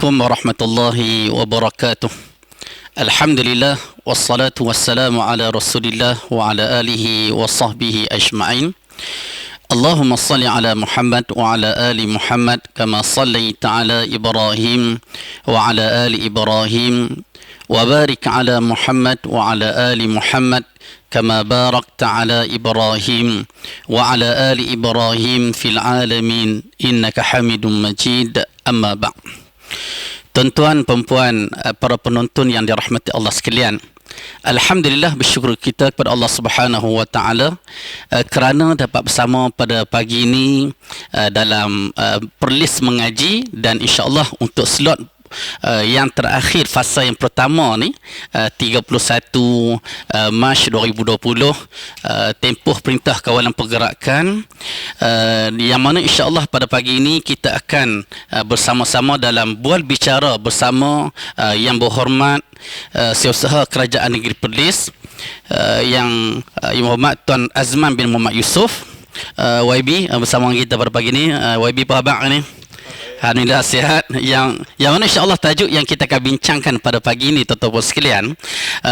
Assalamualaikum warahmatullahi wabarakatuh. Alhamdulillah wassalatu wassalamu ala Rasulillah wa ala alihi wa sahbihi ajma'in. Allahumma salli ala Muhammad wa ala ali Muhammad kama sallaita ala Ibrahim wa ala ali Ibrahim wa barik ala Muhammad wa ala ali Muhammad kama barakta ala Ibrahim wa ala ali Ibrahim fil alamin innaka Hamidum Majid. Amma ba'd. Tuan-tuan, perempuan, para penonton yang dirahmati Allah sekalian, alhamdulillah, bersyukur kita kepada Allah Subhanahu wa taala kerana dapat bersama pada pagi ini dalam perlis mengaji, dan insya-Allah untuk slot yang terakhir fasa yang pertama ni 31 Mac 2020, tempoh perintah kawalan pergerakan, yang mana insya-Allah pada pagi ini kita akan bersama-sama dalam bual bicara bersama yang berhormat Setiausaha Kerajaan Negeri Perlis, yang Yang Berhormat Tuan Azman bin Muhammad Yusof, YB, bersama kita pada pagi ini. YB, apa khabar ni? Alhamdulillah sihat. Yang mana insya-Allah tajuk yang kita akan bincangkan pada pagi ini, tuan-tuan sekalian,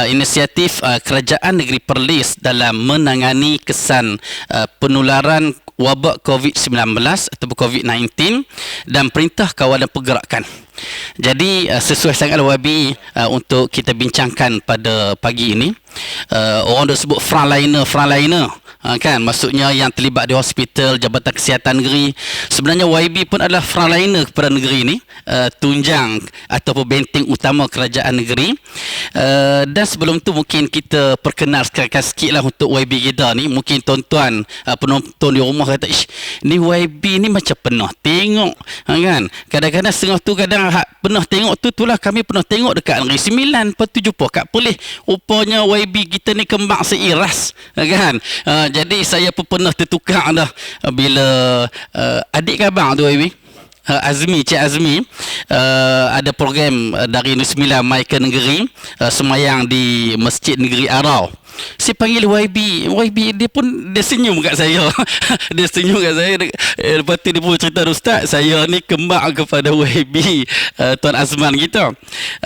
inisiatif Kerajaan Negeri Perlis dalam menangani kesan penularan wabak COVID-19 atau COVID-19 dan perintah kawalan pergerakan. Jadi sesuai sangat wabi untuk kita bincangkan pada pagi ini. Orang dah sebut frontliner, kan, maksudnya yang terlibat di hospital, Jabatan Kesihatan Negeri. Sebenarnya YB pun adalah frontliner kepada negeri ini, tunjang ataupun benteng utama kerajaan negeri. Dan sebelum tu mungkin kita perkenalkan sikit lah untuk YB kita ni. Mungkin tuan-tuan penonton di rumah kata, ish, ni YB ni macam pernah tengok, kan. Kadang-kadang setengah tu, kadang pernah tengok tu lah kami pernah tengok dekat Negeri Sembilan, Petujuh kat Perlis. Rupanya YB kita ni kembang seiras, kan. Jadi saya pun pernah tertukar dah bila adik abang tu YB, Azmi, Cik Azmi, ada program dari Negeri Sembilan mai ke negeri, semayang di Masjid Negeri Arau. Saya panggil YB dia pun dia senyum kat saya. Dia senyum kat saya. Lepas tu dia pun cerita, Ustaz, saya ni kembang kepada YB Tuan Azman kita.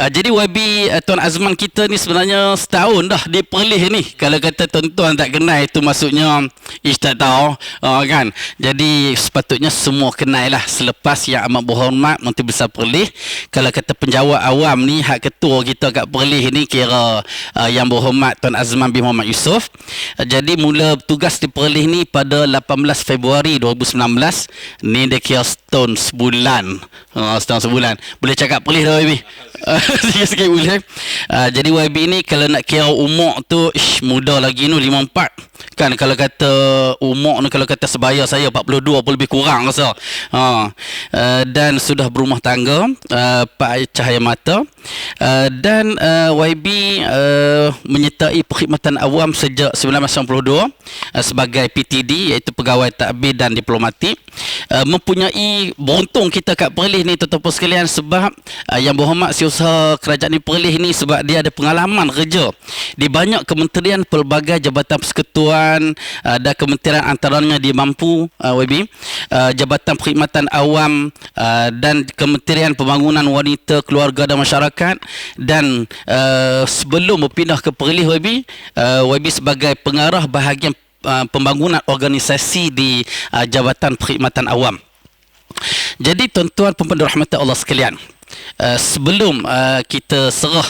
Jadi YB Tuan Azman kita ni sebenarnya setahun dah di Perlis ni. Kalau kata tuan-tuan tak kenal, itu maksudnya ish tak tahu, kan. Jadi sepatutnya semua kenal lah. Selepas yang amat berhormat Menteri Besar Perlis, kalau kata penjawat awam ni, hak ketua kita kat Perlis ni kira yang berhormat Tuan Azman bin Muhammad Yusof. Jadi mula tugas di Perlis ni pada 18 Februari 2019. Ni dia kira setahun sebulan. Setahun sebulan. Boleh cakap Perlis dah YB? Sikit-sikit boleh. Jadi YB ni kalau nak kira umur tu, muda lagi ni, 54. Kan kalau kata umur ni, kalau kata sebaya saya 42 pun lebih kurang rasa. Dan sudah berumah tangga, Pak Cahaya Mata. Dan YB menyertai perkhidmatan awam sejak 1992 sebagai PTD, iaitu pegawai tadbir dan diplomatik. Mempunyai beruntung kita kat Perlis ni, tuan-tuan sekalian, sebab yang berhormat Setiausaha Kerajaan di Perlis ni, sebab dia ada pengalaman kerja di banyak kementerian, pelbagai jabatan persekutuan dan kementerian, antaranya di Mampu, YB, Jabatan Perkhidmatan Awam, dan Kementerian Pembangunan Wanita, Keluarga dan Masyarakat. Dan sebelum berpindah ke Perlis YB sebagai pengarah bahagian pembangunan organisasi di Jabatan Perkhidmatan Awam. Jadi tuan-tuan perempuan dirahmati Allah sekalian, sebelum kita serah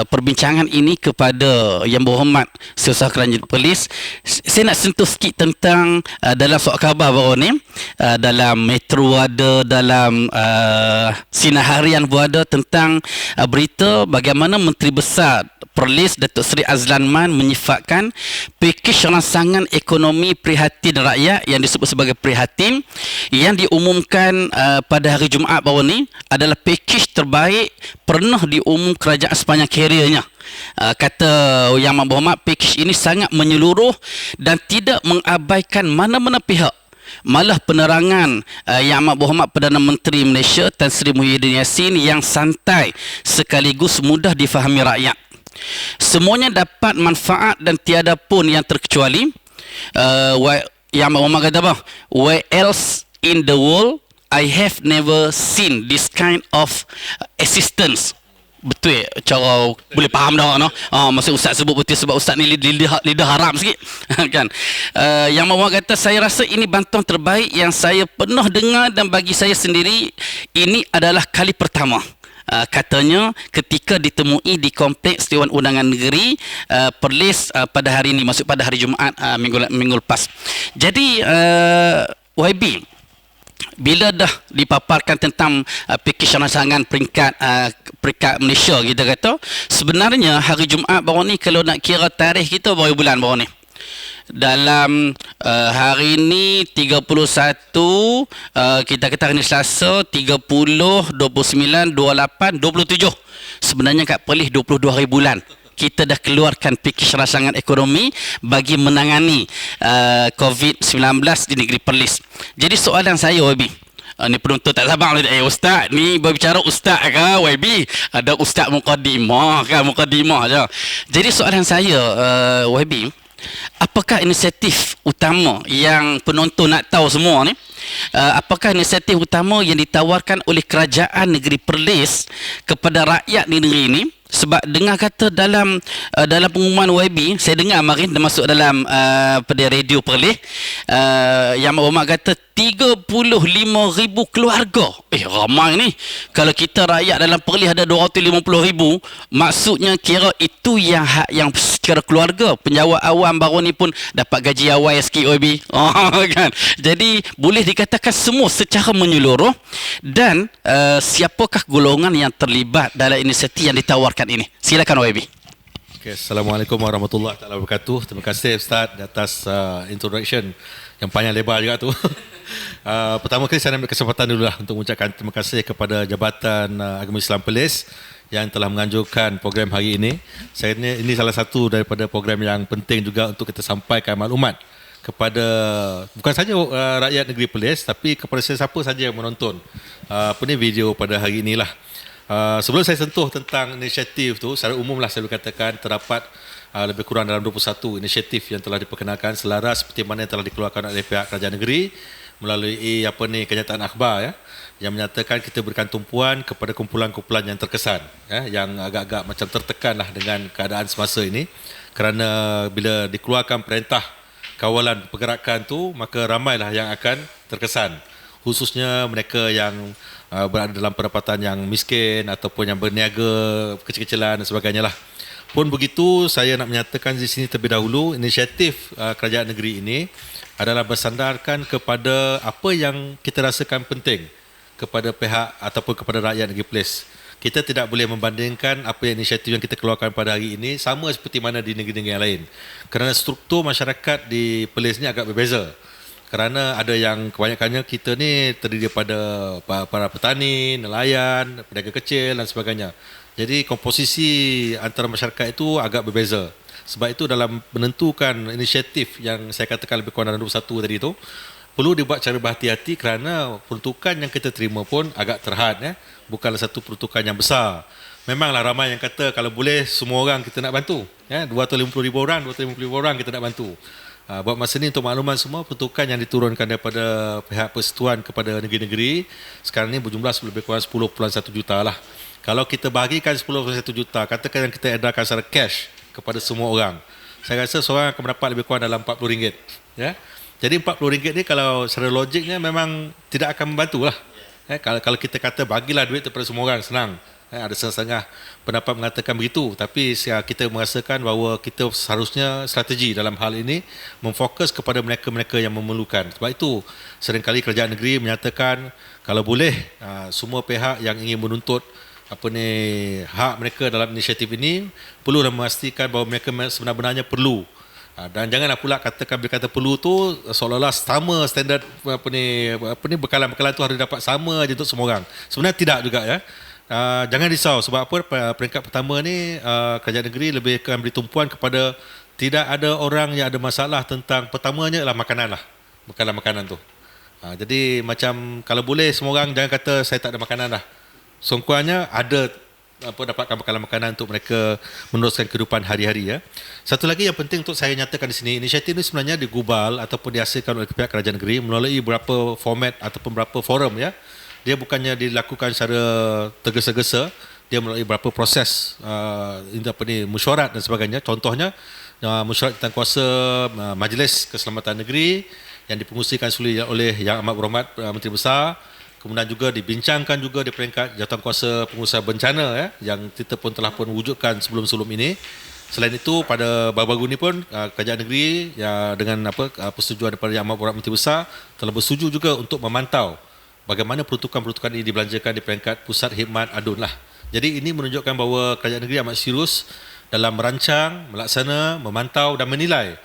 perbincangan ini kepada yang berhormat Setiausaha Kerajaan Perlis, saya nak sentuh sikit tentang dalam surat khabar baru ni, dalam Metro ada, dalam Sinar Harian pun ada, tentang berita bagaimana Menteri Besar Perlis Datuk Seri Azlan Man menyifatkan pakej rangsangan ekonomi prihatin rakyat yang disebut sebagai Prihatin, yang diumumkan pada hari Jumaat baru ni adalah pakej terbaik pernah diumum kerajaan sepanjang kerjanya. Kata Yang Berhormat, pakej ini sangat menyeluruh dan tidak mengabaikan mana-mana pihak. Malah penerangan Yang Amat Berhormat Perdana Menteri Malaysia Tan Sri Muhyiddin Yassin yang santai sekaligus mudah difahami rakyat. Semuanya dapat manfaat dan tiada pun yang terkecuali. Yang Berhormat kata apa? Where else in the world I have never seen this kind of assistance. Betul cara boleh faham dah no. Maksud ustaz sebut betul sebab ustaz ni lidah haram sikit kan. Yang mahu kata saya rasa ini bantuan terbaik yang saya pernah dengar, dan bagi saya sendiri ini adalah kali pertama. Katanya ketika ditemui di Kompleks Dewan Undangan Negeri Perlis pada hari ini, maksud pada hari Jumaat minggu lepas. Jadi YB, bila dah dipaparkan tentang pakej rancangan peringkat Malaysia, kita kata sebenarnya hari Jumaat baru ni, kalau nak kira tarikh kita baru bulan baru ni, dalam hari ni 31, kita kata hari ni Selasa, 30, 29, 28, 27, sebenarnya kat Perlis 22 hari bulan kita dah keluarkan pakej rancangan ekonomi bagi menangani COVID-19 di negeri Perlis. Jadi soalan saya, YB, ni penonton tak sabar, ustaz ni berbicara ustaz ke YB? Ada ustaz mukadimah kan, mukadimah je. Jadi soalan saya, YB, apakah inisiatif utama yang penonton nak tahu semua ni, apakah inisiatif utama yang ditawarkan oleh kerajaan negeri Perlis kepada rakyat di negeri ini? Sebab dengar kata dalam pengumuman YB, saya dengar kemarin termasuk dalam pada radio Perlis, yang maklumat kata 35,000 keluarga. Ramai ni. Kalau kita rakyat dalam Perlis ada 250,000, maksudnya kira itu yang secara keluarga. Penjawat awam baru ni pun dapat gaji awal sikit YB. Kan. Jadi boleh dikatakan semua secara menyeluruh. Dan siapakah golongan yang terlibat dalam inisiatif yang ditawarkan ini? Silakan YB. Okay, Assalamualaikum warahmatullahi wabarakatuh. Terima kasih Ustaz atas introduction yang panjang lebar juga tu. Pertama kali saya ambil kesempatan dulu lah untuk mengucapkan terima kasih kepada Jabatan Agama Islam Perlis yang telah menganjurkan program hari ini. Saya ini salah satu daripada program yang penting juga untuk kita sampaikan maklumat kepada bukan saja rakyat negeri Perlis, tapi kepada sesiapa saja yang menonton video pada hari inilah. Sebelum saya sentuh tentang inisiatif tu, secara umum lah saya boleh katakan terdapat lebih kurang dalam 21 inisiatif yang telah diperkenalkan selaras seperti mana yang telah dikeluarkan oleh pihak kerajaan negeri melalui kenyataan akhbar yang menyatakan kita berikan tumpuan kepada kumpulan-kumpulan yang terkesan, yang agak-agak macam tertekan lah dengan keadaan semasa ini, kerana bila dikeluarkan perintah kawalan pergerakan tu, maka ramailah yang akan terkesan, khususnya mereka yang berada dalam pendapatan yang miskin ataupun yang berniaga kecil-kecilan dan sebagainya lah. Pun begitu, saya nak menyatakan di sini terlebih dahulu, inisiatif kerajaan negeri ini adalah bersandarkan kepada apa yang kita rasakan penting kepada pihak ataupun kepada rakyat negeri Perlis. Kita tidak boleh membandingkan apa yang inisiatif yang kita keluarkan pada hari ini sama seperti mana di negeri-negeri yang lain. Kerana struktur masyarakat di Perlis ni agak berbeza. Kerana ada yang kebanyakannya kita ni terdiri daripada para petani, nelayan, pedagang kecil dan sebagainya. Jadi komposisi antara masyarakat itu agak berbeza. Sebab itu dalam menentukan inisiatif yang saya katakan lebih kurang dalam 21 tadi itu, perlu dibuat secara berhati-hati kerana peruntukan yang kita terima pun agak terhad. Bukanlah satu peruntukan yang besar. Memanglah ramai yang kata kalau boleh semua orang kita nak bantu. 250,000 orang, 250,000 orang kita nak bantu. Buat masa ini untuk makluman semua, peruntukan yang diturunkan daripada pihak persekutuan kepada negeri-negeri sekarang ini berjumlah lebih kurang 10.1 juta lah. Kalau kita bahagikan 10.1 juta, katakan yang kita edarkan secara cash kepada semua orang, saya rasa seorang akan mendapat lebih kurang dalam RM40. Jadi RM40 ni kalau secara logiknya memang tidak akan membantu lah. Kalau kita kata bagilah duit kepada semua orang, senang. Ada setengah pendapat mengatakan begitu, tapi kita merasakan bahawa kita seharusnya strategi dalam hal ini memfokus kepada mereka-mereka yang memerlukan. Sebab itu seringkali kerajaan negeri menyatakan kalau boleh semua pihak yang ingin menuntut hak mereka dalam inisiatif ini perlu memastikan bahawa mereka sebenarnya perlu. Dan janganlah pula katakan bila kata perlu tu seolah-olah sama standard bekalan-bekalan tu harus dapat sama je untuk semua orang. Sebenarnya tidak juga jangan risau sebab peringkat pertama ni kerajaan negeri lebih akan beri tumpuan kepada tidak ada orang yang ada masalah tentang pertamanya ialah makanan lah, bekalan makanan tu. Jadi macam kalau boleh semua orang jangan kata saya tak ada makanan lah. Sungguhnya ada dapatkan bekalan makanan untuk mereka meneruskan kehidupan hari-hari ya. Satu lagi yang penting untuk saya nyatakan di sini, inisiatif ini sebenarnya digubal ataupun dihasilkan oleh pihak kerajaan negeri melalui beberapa format ataupun beberapa forum ya. Dia bukannya dilakukan secara tergesa-gesa, dia melalui beberapa proses mesyuarat dan sebagainya. Contohnya mesyuarat tentang kuasa Majlis Keselamatan Negeri yang dipengusikan oleh Yang Amat Berhormat Menteri Besar. Kemudian juga dibincangkan juga di peringkat Jawatankuasa Pengusaha Bencana ya, yang kita pun telah pun wujudkan sebelum-sebelum ini. Selain itu pada baru-baru ini pun kerajaan negeri ya, dengan persetujuan daripada Yang Amat Berhormat Menteri Besar telah bersetuju juga untuk memantau bagaimana peruntukan-peruntukan ini dibelanjakan di peringkat pusat khidmat adun lah. Jadi ini menunjukkan bahawa kerajaan negeri amat serius dalam merancang, melaksana, memantau dan menilai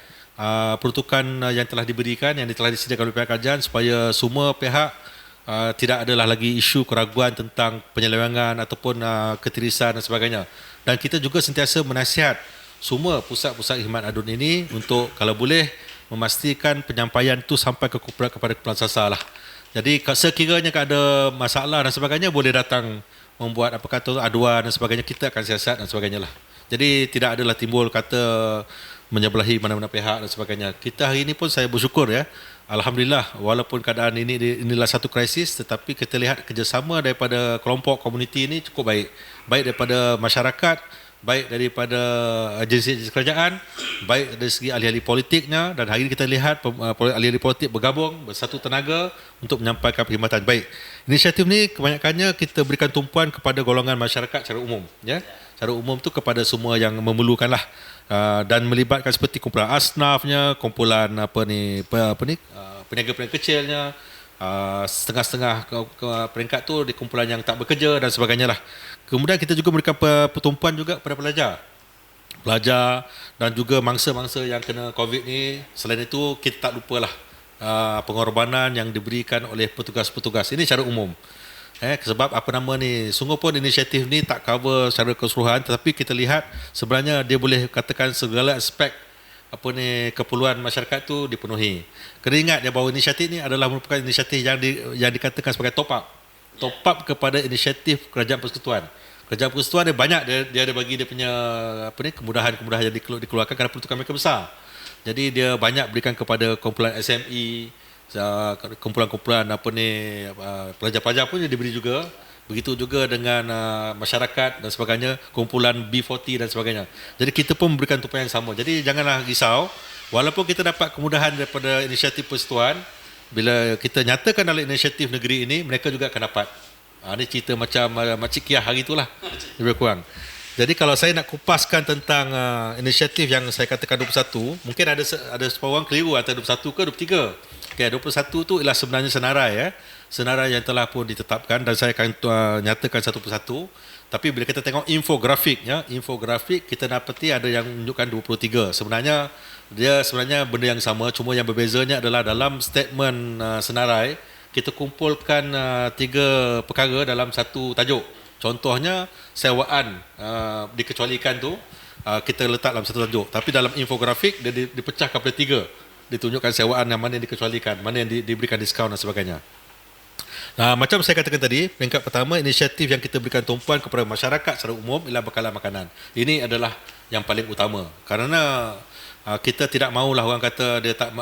peruntukan yang telah diberikan, yang telah disediakan oleh pihak kerajaan supaya semua pihak tidak adalah lagi isu keraguan tentang penyelewengan ataupun ketirisan dan sebagainya. Dan kita juga sentiasa menasihat semua pusat-pusat khidmat adun ini untuk kalau boleh memastikan penyampaian itu sampai kepada kumpulan sasar lah. Jadi sekiranya ada masalah dan sebagainya boleh datang membuat aduan dan sebagainya, kita akan siasat dan sebagainya lah. Jadi tidak adalah timbul kata menyebelahi mana-mana pihak dan sebagainya. Kita hari ini pun saya bersyukur ya. Alhamdulillah, walaupun keadaan inilah satu krisis, tetapi kita lihat kerjasama daripada kelompok komuniti ini cukup baik. Baik daripada masyarakat, baik daripada agensi kerajaan, baik dari segi ahli-ahli politiknya, dan hari ini kita lihat ahli-ahli politik bergabung bersatu tenaga untuk menyampaikan perkhidmatan. Baik, inisiatif ini kebanyakannya kita berikan tumpuan kepada golongan masyarakat secara umum ya. Secara umum tu kepada semua yang memerlukanlah. Dan melibatkan seperti kumpulan asnafnya, kumpulan peniaga-peniaga kecilnya, setengah-setengah peringkat tu di kumpulan yang tak bekerja dan sebagainya lah. Kemudian kita juga memberikan pertumpuan juga kepada pelajar dan juga mangsa-mangsa yang kena COVID ni. Selain itu kita tak lupalah pengorbanan yang diberikan oleh petugas-petugas ini secara umum. Sebab sungguh pun inisiatif ni tak cover secara keseluruhan, tetapi kita lihat sebenarnya dia boleh katakan segala aspek keperluan masyarakat tu dipenuhi. Kena ingat ya bahawa inisiatif ni adalah merupakan inisiatif yang dikatakan sebagai top up kepada inisiatif Kerajaan Persekutuan. Kerajaan Persekutuan dia banyak, dia ada bagi dia punya kemudahan-kemudahan yang dikeluarkan kerana peruntukan mereka besar. Jadi dia banyak berikan kepada kumpulan SME, kumpulan-kumpulan pelajar-pelajar pun dia diberi juga. Begitu juga dengan masyarakat dan sebagainya, kumpulan B40 dan sebagainya. Jadi kita pun memberikan tumpuan yang sama. Jadi janganlah risau, walaupun kita dapat kemudahan daripada inisiatif persekutuan, bila kita nyatakan dalam inisiatif negeri ini, mereka juga akan dapat. Ini cerita macam Makcik Kiah hari itulah, lebih kurang. Jadi kalau saya nak kupaskan tentang inisiatif yang saya katakan 21, mungkin ada seorang keliru antara 21 ke 23. Okay, 21 tu ialah sebenarnya senarai ya. Senarai yang telah pun ditetapkan dan saya akan nyatakan satu persatu. Tapi bila kita tengok infografiknya, infografik kita dapati ada yang menunjukkan 23. Sebenarnya benda yang sama, cuma yang berbezanya adalah dalam statement senarai kita kumpulkan 3 perkara dalam satu tajuk. Contohnya sewaan dikecualikan tu kita letak dalam satu tajuk. Tapi dalam infografik dia dipecahkan kepada 3. Ditunjukkan sewaan yang mana yang dikecualikan, mana yang diberikan diskaun dan sebagainya. Macam saya katakan tadi, peringkat pertama inisiatif yang kita berikan tumpuan kepada masyarakat secara umum ialah bekalan makanan. Ini adalah yang paling utama. Kerana kita tidak mahulah orang kata dia tak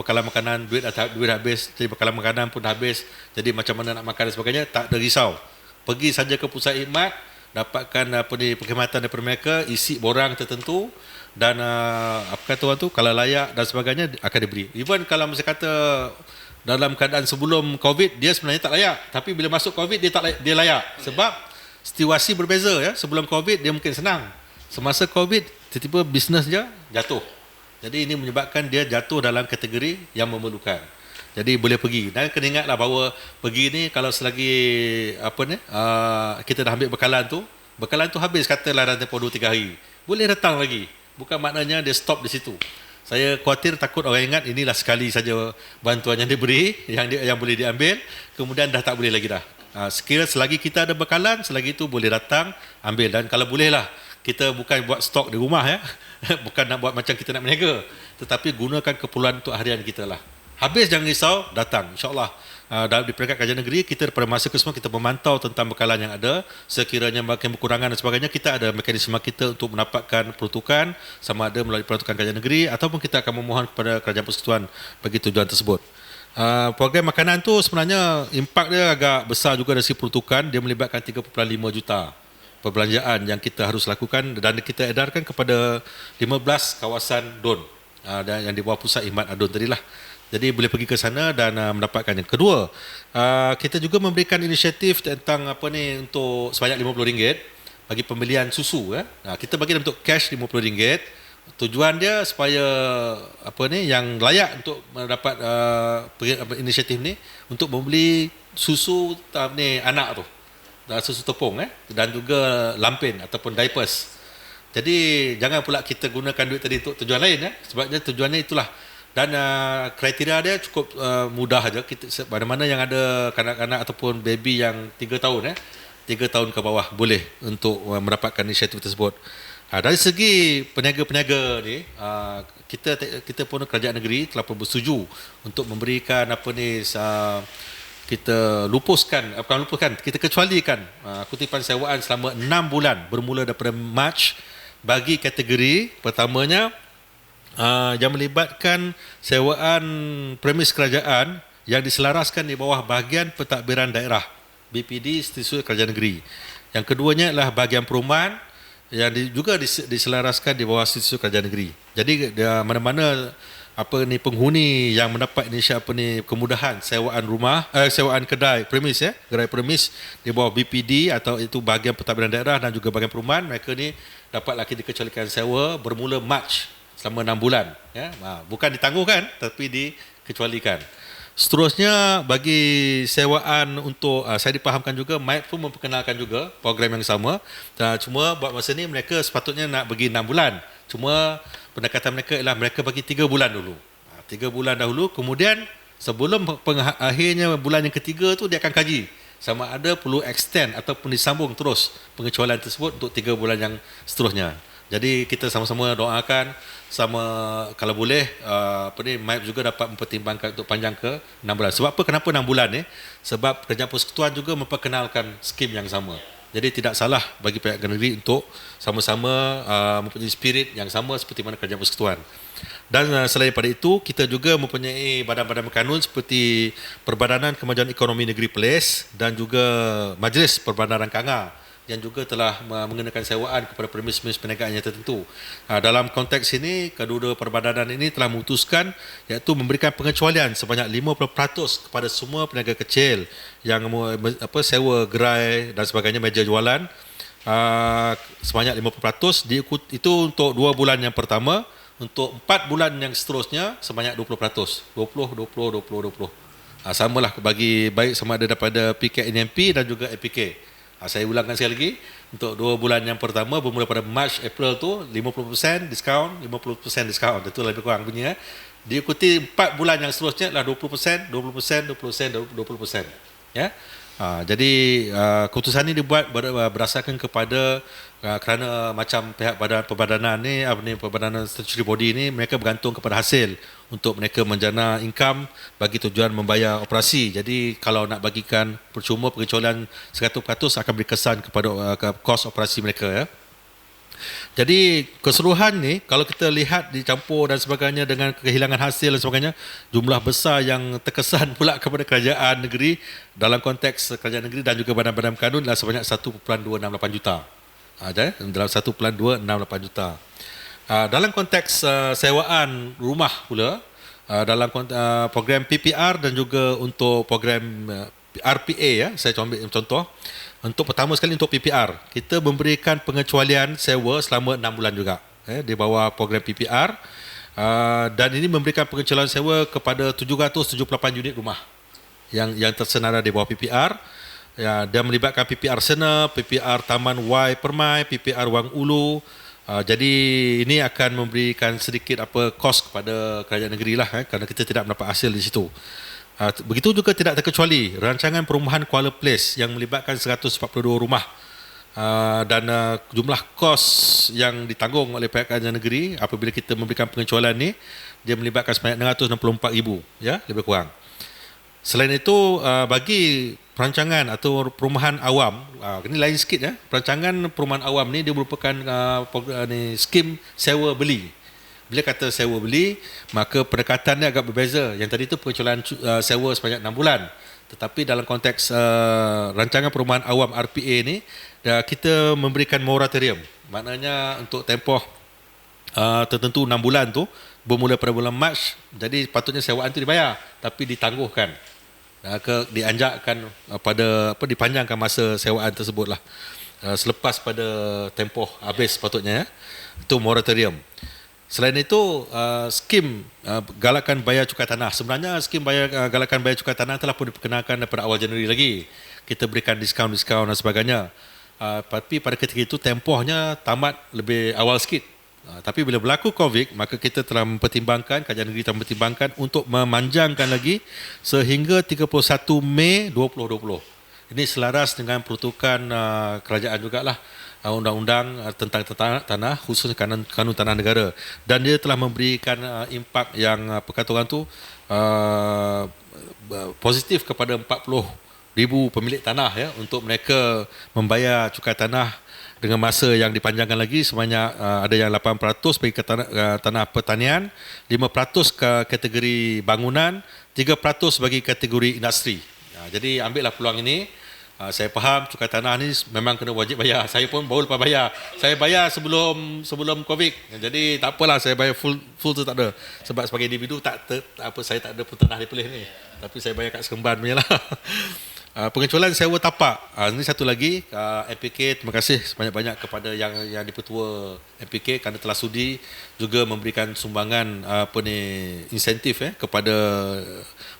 bekalan makanan, duit habis, jadi bekalan makanan pun dah habis. Jadi macam mana nak makan dan sebagainya, tak ada risau. Pergi saja ke pusat khidmat, dapatkan perkhidmatan daripada mereka, isi borang tertentu dan orang tu kalau layak dan sebagainya akan diberi. Even kalau mesti kata dalam keadaan sebelum COVID dia sebenarnya tak layak, tapi bila masuk COVID dia layak sebab situasi berbeza ya. Sebelum COVID dia mungkin senang, semasa COVID tiba-tiba bisnes dia jatuh. Jadi ini menyebabkan dia jatuh dalam kategori yang memerlukan. Jadi boleh pergi. Dan kena ingatlah bahawa pergi ni kalau selagi kita dah ambil bekalan tu habis katalah dalam tempoh 2-3 hari, boleh datang lagi. Bukan maknanya dia stop di situ. Saya khawatir takut orang ingat inilah sekali saja bantuan yang diberi, yang boleh diambil, kemudian dah tak boleh lagi dah. Sekiranya selagi kita ada bekalan, selagi itu boleh datang ambil. Dan kalau bolehlah kita bukan buat stok di rumah ya, bukan nak buat macam kita nak berniaga, tetapi gunakan keperluan untuk harian kita lah. Habis jangan risau, datang insya-Allah. di peringkat kerajaan negeri, kita pada masa ke semua kita memantau tentang bekalan yang ada. Sekiranya makin berkurangan dan sebagainya, kita ada mekanisme kita untuk mendapatkan peruntukan, sama ada melalui peruntukan kerajaan negeri ataupun kita akan memohon kepada kerajaan persekutuan bagi tujuan tersebut. Program makanan tu sebenarnya impak dia agak besar juga dari segi peruntukan. Dia melibatkan 3.5 juta perbelanjaan yang kita harus lakukan dan kita edarkan kepada 15 kawasan DON yang di bawah pusat khidmat ADUN tadilah. Jadi boleh pergi ke sana dan mendapatkannya. Kedua, kita juga memberikan inisiatif tentang untuk sebanyak RM50 bagi pembelian susu. Kita bagi dalam bentuk cash RM50. Tujuan dia supaya yang layak untuk mendapat inisiatif ni untuk membeli susu anak tu, susu tepung dan juga lampin ataupun diapers. Jadi jangan pula kita gunakan duit tadi untuk tujuan lain sebabnya tujuannya itulah. Dan kriteria dia cukup mudah aja. Kita mana-mana yang ada kanak-kanak ataupun baby yang 3 tahun 3 tahun ke bawah boleh untuk mendapatkan inisiatif tersebut. Dari segi peniaga-peniaga ni, kita pun kerajaan negeri telah pun bersetuju untuk memberikan kita kita kecualikan kutipan sewaan selama 6 bulan bermula daripada Mac bagi kategori pertamanya yang melibatkan sewaan premis kerajaan yang diselaraskan di bawah bahagian pentadbiran daerah BPD Setiausaha Kerajaan Negeri. Yang keduanya adalah bahagian perumahan yang juga diselaraskan di bawah Setiausaha Kerajaan Negeri. Jadi mana-mana penghuni yang mendapat kemudahan sewaan rumah, sewaan kedai premis kedai premis di bawah BPD atau itu bahagian pentadbiran daerah dan juga bahagian perumahan, mereka ni dapat lagi dikecualikan sewa bermula Mac selama 6 bulan bukan ditangguhkan tapi dikecualikan. Seterusnya bagi sewaan untuk saya dipahamkan juga MAIP pun memperkenalkan juga program yang sama. Cuma buat masa ni mereka sepatutnya nak bagi 6 bulan. Cuma pendekatan mereka ialah mereka bagi 3 bulan dulu. 3 bulan dahulu, kemudian sebelum akhirnya bulan yang ketiga tu dia akan kaji sama ada perlu extend ataupun disambung terus pengecualian tersebut untuk 3 bulan yang seterusnya. Jadi kita sama-sama doakan kalau boleh MAIP juga dapat mempertimbangkan untuk panjang ke 6 bulan. Sebab apa? Kenapa 6 bulan ni? Sebab Kerajaan Persekutuan juga memperkenalkan skim yang sama. Jadi tidak salah bagi pihak negeri untuk sama-sama mempunyai spirit yang sama seperti mana Kerajaan Persekutuan. Dan selain daripada itu, kita juga mempunyai badan-badan berkanun seperti Perbadanan Kemajuan Ekonomi Negeri Perlis dan juga Majlis Perbadanan Kanga yang juga telah mengenakan sewaan kepada premis-premis perniagaan yang tertentu. Dalam konteks ini, kedua-dua perbadanan ini telah memutuskan iaitu memberikan pengecualian sebanyak 50% kepada semua peniaga kecil yang sewa gerai dan sebagainya, meja jualan, sebanyak 50%. Itu untuk 2 bulan yang pertama. Untuk 4 bulan yang seterusnya sebanyak 20%. 20. Samalah bagi baik sama ada daripada PKNMP dan juga APK. Saya ulangkan sekali lagi, untuk 2 bulan yang pertama bermula pada Mac, April tu 50% diskaun, 50% diskaun. Itu lebih kurang bunyi. Diikuti 4 bulan yang seterusnya adalah 20%, 20%. Ya. Jadi keputusan ini dibuat berdasarkan kepada kerana macam pihak perbadanan ni, perbadanan statutory body ni, mereka bergantung kepada hasil untuk mereka menjana income bagi tujuan membayar operasi. Jadi kalau nak bagikan percuma pengecualian 100% akan berkesan kepada kos operasi mereka. Jadi keseluruhan ni kalau kita lihat dicampur dan sebagainya dengan kehilangan hasil dan sebagainya, jumlah besar yang terkesan pula kepada kerajaan negeri dalam konteks kerajaan negeri dan juga badan-badan kanun adalah sebanyak 1.268 juta. Dalam 1.268 juta. Dalam konteks sewaan rumah pula, dalam program PPR dan juga untuk program RPA, saya ambil contoh. Untuk pertama sekali untuk PPR, kita memberikan pengecualian sewa selama 6 bulan juga di bawah program PPR, dan ini memberikan pengecualian sewa kepada 778 unit rumah yang tersenara di bawah PPR. Dia melibatkan PPR Sena, PPR Taman Y Permai, PPR Wang Ulu. Jadi ini akan memberikan sedikit kos kepada kerajaan negeri lah, kerana kita tidak mendapat hasil di situ. Begitu juga tidak terkecuali rancangan perumahan Kuala Place yang melibatkan 142 rumah, dan jumlah kos yang ditanggung oleh pihak kerajaan negeri apabila kita memberikan pengecualian ni, dia melibatkan sebanyak 664,000, lebih kurang. Selain itu, bagi perancangan atau perumahan awam, ini lain sikit ya. Perancangan perumahan awam ni dia merupakan skim sewa beli. Bila kata sewa beli, maka pendekatannya agak berbeza. Yang tadi itu pengecualian sewa sebanyak 6 bulan. Tetapi dalam konteks rancangan perumahan awam RPA ni, kita memberikan moratorium. Maknanya untuk tempoh tertentu 6 bulan tu bermula pada bulan Mac, jadi patutnya sewaan tu dibayar tapi ditangguhkan, dianjakkan dipanjangkan masa sewaan tersebut lah, selepas pada tempoh habis sepatutnya ya. Itu moratorium. Selain itu, skim galakan bayar cukai tanah. Sebenarnya skim galakan bayar cukai tanah telah pun diperkenalkan daripada awal Januari lagi. Kita berikan diskaun-diskaun dan sebagainya. Tapi pada ketika itu tempohnya tamat lebih awal sikit. Tapi bila berlaku COVID, maka kita telah mempertimbangkan, Kerajaan Negeri telah mempertimbangkan untuk memanjangkan lagi sehingga 31 Mei 2020. Ini selaras dengan peruntukan kerajaan jugalah, undang-undang tentang tanah, khususnya kanun tanah negara. Dan dia telah memberikan impak yang perkata orang tu positif kepada 40,000 pemilik tanah ya, untuk mereka membayar cukai tanah dengan masa yang dipanjangkan lagi sebanyak ada yang 8% bagi ke tanah pertanian, 5% ke kategori bangunan, 3% bagi kategori industri. Jadi ambillah peluang ini. Saya faham cukai tanah ni memang kena wajib bayar. Saya pun baru lepas bayar. Saya bayar sebelum COVID. Jadi tak apalah, saya bayar full tu tak ada. Sebab sebagai individu saya tak ada pun tanah dipilih ni. Tapi saya bayar kat Seremban punya lah. Pengecualian sewa tapak. Ini satu lagi, MPK terima kasih banyak-banyak kepada yang dipertua MPK kerana telah sudi juga memberikan sumbangan insentif kepada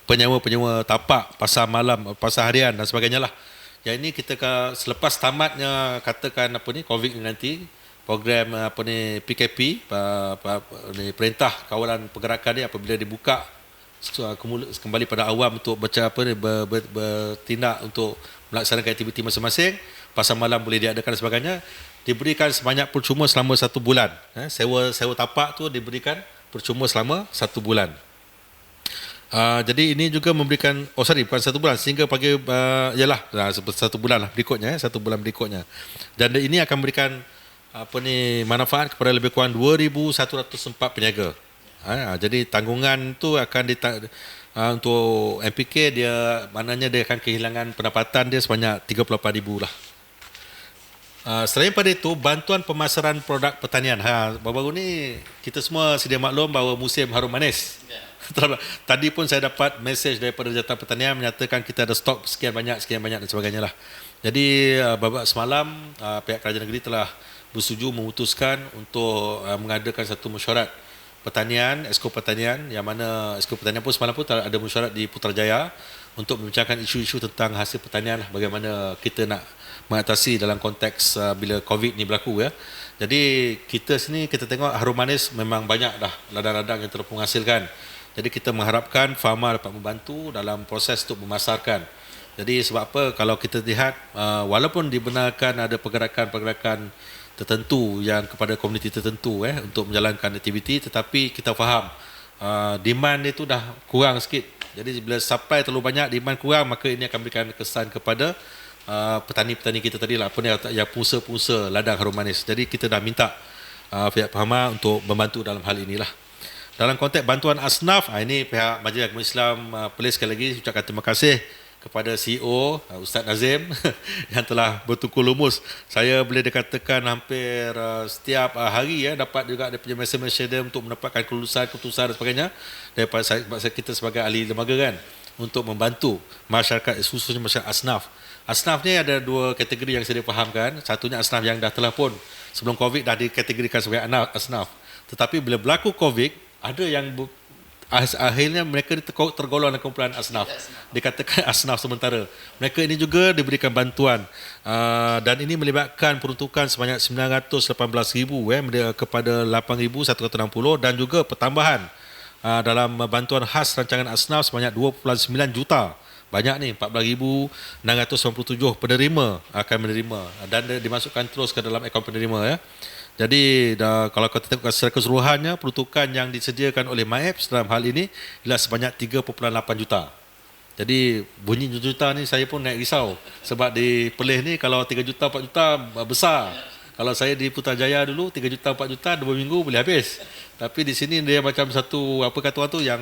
penyewa-penyewa tapak, pasar malam, pasar harian dan sebagainya lah. Yang ini kita selepas tamatnya katakan COVID nanti, program PKP, Perintah Kawalan Pergerakan ni apabila dibuka kembali pada awam untuk bertindak untuk melaksanakan aktiviti masing-masing, pasar malam boleh diadakan dan sebagainya, diberikan sebanyak percuma selama 1 bulan. Sewa tapak tu diberikan percuma selama 1 bulan. Jadi ini juga memberikan, bukan 1 bulan, sehingga pagi 1 bulan lah berikutnya, 1 bulan berikutnya. Dan ini akan memberikan manfaat kepada lebih kurang 2,104 peniaga. Jadi tanggungan tu akan untuk MPK dia, maknanya dia akan kehilangan pendapatan dia sebanyak 38,000 lah. Selain pada itu, bantuan pemasaran produk pertanian. Baru-baru ni kita semua sedia maklum bahawa musim harum manis. Tadi pun saya dapat mesej daripada Jabatan Pertanian menyatakan kita ada stok sekian banyak dan sebagainya lah. Jadi babak semalam pihak Kerajaan Negeri telah bersetuju memutuskan untuk mengadakan satu mesyuarat pertanian, Exco Pertanian, yang mana Exco Pertanian pun semalam pun ada mesyuarat di Putrajaya untuk membincangkan isu-isu tentang hasil pertanian lah, bagaimana kita nak mengatasi dalam konteks bila COVID ni berlaku ya. Jadi kita sini kita tengok harum manis memang banyak dah ladang-ladang yang telah menghasilkan. Jadi kita mengharapkan farmer dapat membantu dalam proses untuk memasarkan. Jadi sebab apa, kalau kita lihat walaupun dibenarkan ada pergerakan-pergerakan tertentu yang kepada komuniti tertentu untuk menjalankan aktiviti, tetapi kita faham demand itu dah kurang sikit. Jadi bila supply terlalu banyak, demand kurang, maka ini akan berikan kesan kepada petani-petani kita tadi lah, yang pengusaha-pengusaha ladang harum manis. Jadi kita dah minta pihak Pahama untuk membantu dalam hal inilah. Dalam konteks bantuan asnaf, ini pihak Majlis Agama Islam Perlis sekali lagi ucapkan terima kasih kepada CEO Ustaz Nazim yang telah bertukar lumus. Saya boleh dikatakan hampir setiap hari dapat juga dia punya mesej dia untuk mendapatkan kelulusan, keputusan dan sebagainya daripada kita sebagai ahli lembaga kan, untuk membantu masyarakat, khususnya masyarakat asnaf. Asnaf ni ada 2 kategori yang saya fahamkan. Satunya asnaf yang dah telah pun sebelum COVID dah dikategorikan sebagai asnaf. Tetapi bila berlaku COVID, ada yang akhirnya mereka tergolong dalam kumpulan asnaf. Dikatakan asnaf sementara. Mereka ini juga diberikan bantuan dan ini melibatkan peruntukan sebanyak 918,000 kepada 8,160 dan juga pertambahan dalam bantuan khas rancangan asnaf sebanyak 2.9 juta. Banyak ni, 14,697 penerima akan menerima dan dimasukkan terus ke dalam akaun penerima ya. Jadi kalau kita tengok secara keseluruhannya, peruntukan yang disediakan oleh MAEPS dalam hal ini ialah sebanyak 3.8 juta. Jadi bunyi juta ni saya pun naik risau. Sebab di Perlis ni kalau 3 juta 4 juta besar. Kalau saya di Putrajaya dulu 3 juta 4 juta 2 minggu boleh habis. Tapi di sini dia macam satu apa kata orang tu yang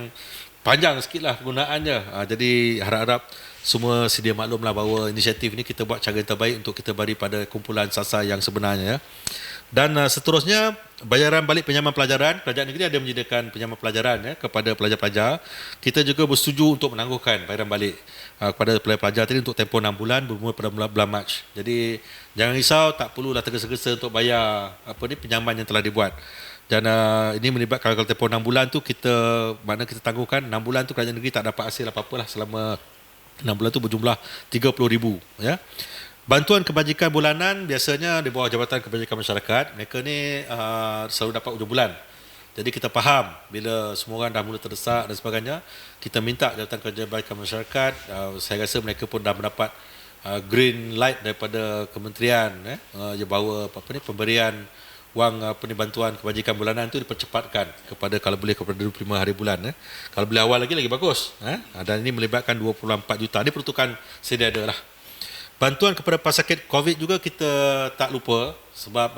panjang sikit lah penggunaannya. Jadi harap-harap semua sedia maklumlah bahawa inisiatif ni kita buat cara yang terbaik untuk kita bagi pada kumpulan sasar yang sebenarnya. Dan seterusnya bayaran balik pinjaman pelajaran. Kerajaan negeri ada menyediakan pinjaman pelajaran kepada pelajar-pelajar. Kita juga bersetuju untuk menangguhkan bayaran balik kepada pelajar-pelajar tadi untuk tempoh 6 bulan bermula pada bulan Mac. Jadi jangan risau, tak perlulah tergesa-gesa untuk bayar pinjaman yang telah dibuat. Dan ini melibatkan kalau tempoh 6 bulan tu kita tangguhkan 6 bulan tu kerajaan negeri tak dapat hasil apa-apalah selama 6 bulan tu berjumlah 30,000 ya. Bantuan kebajikan bulanan biasanya di bawah Jabatan Kebajikan Masyarakat. Mereka ni selalu dapat hujung bulan. Jadi kita faham bila semua orang dah mula terdesak dan sebagainya, kita minta Jabatan Kebajikan Masyarakat, saya rasa mereka pun dah mendapat green light daripada kementerian bahawa pemberian wang bantuan kebajikan bulanan itu dipercepatkan kepada kalau boleh kepada 25 hari bulan. Kalau boleh awal lagi bagus. Dan ini melibatkan 24 juta. Ini peruntukan sedia ada lah. Bantuan kepada pesakit COVID juga kita tak lupa sebab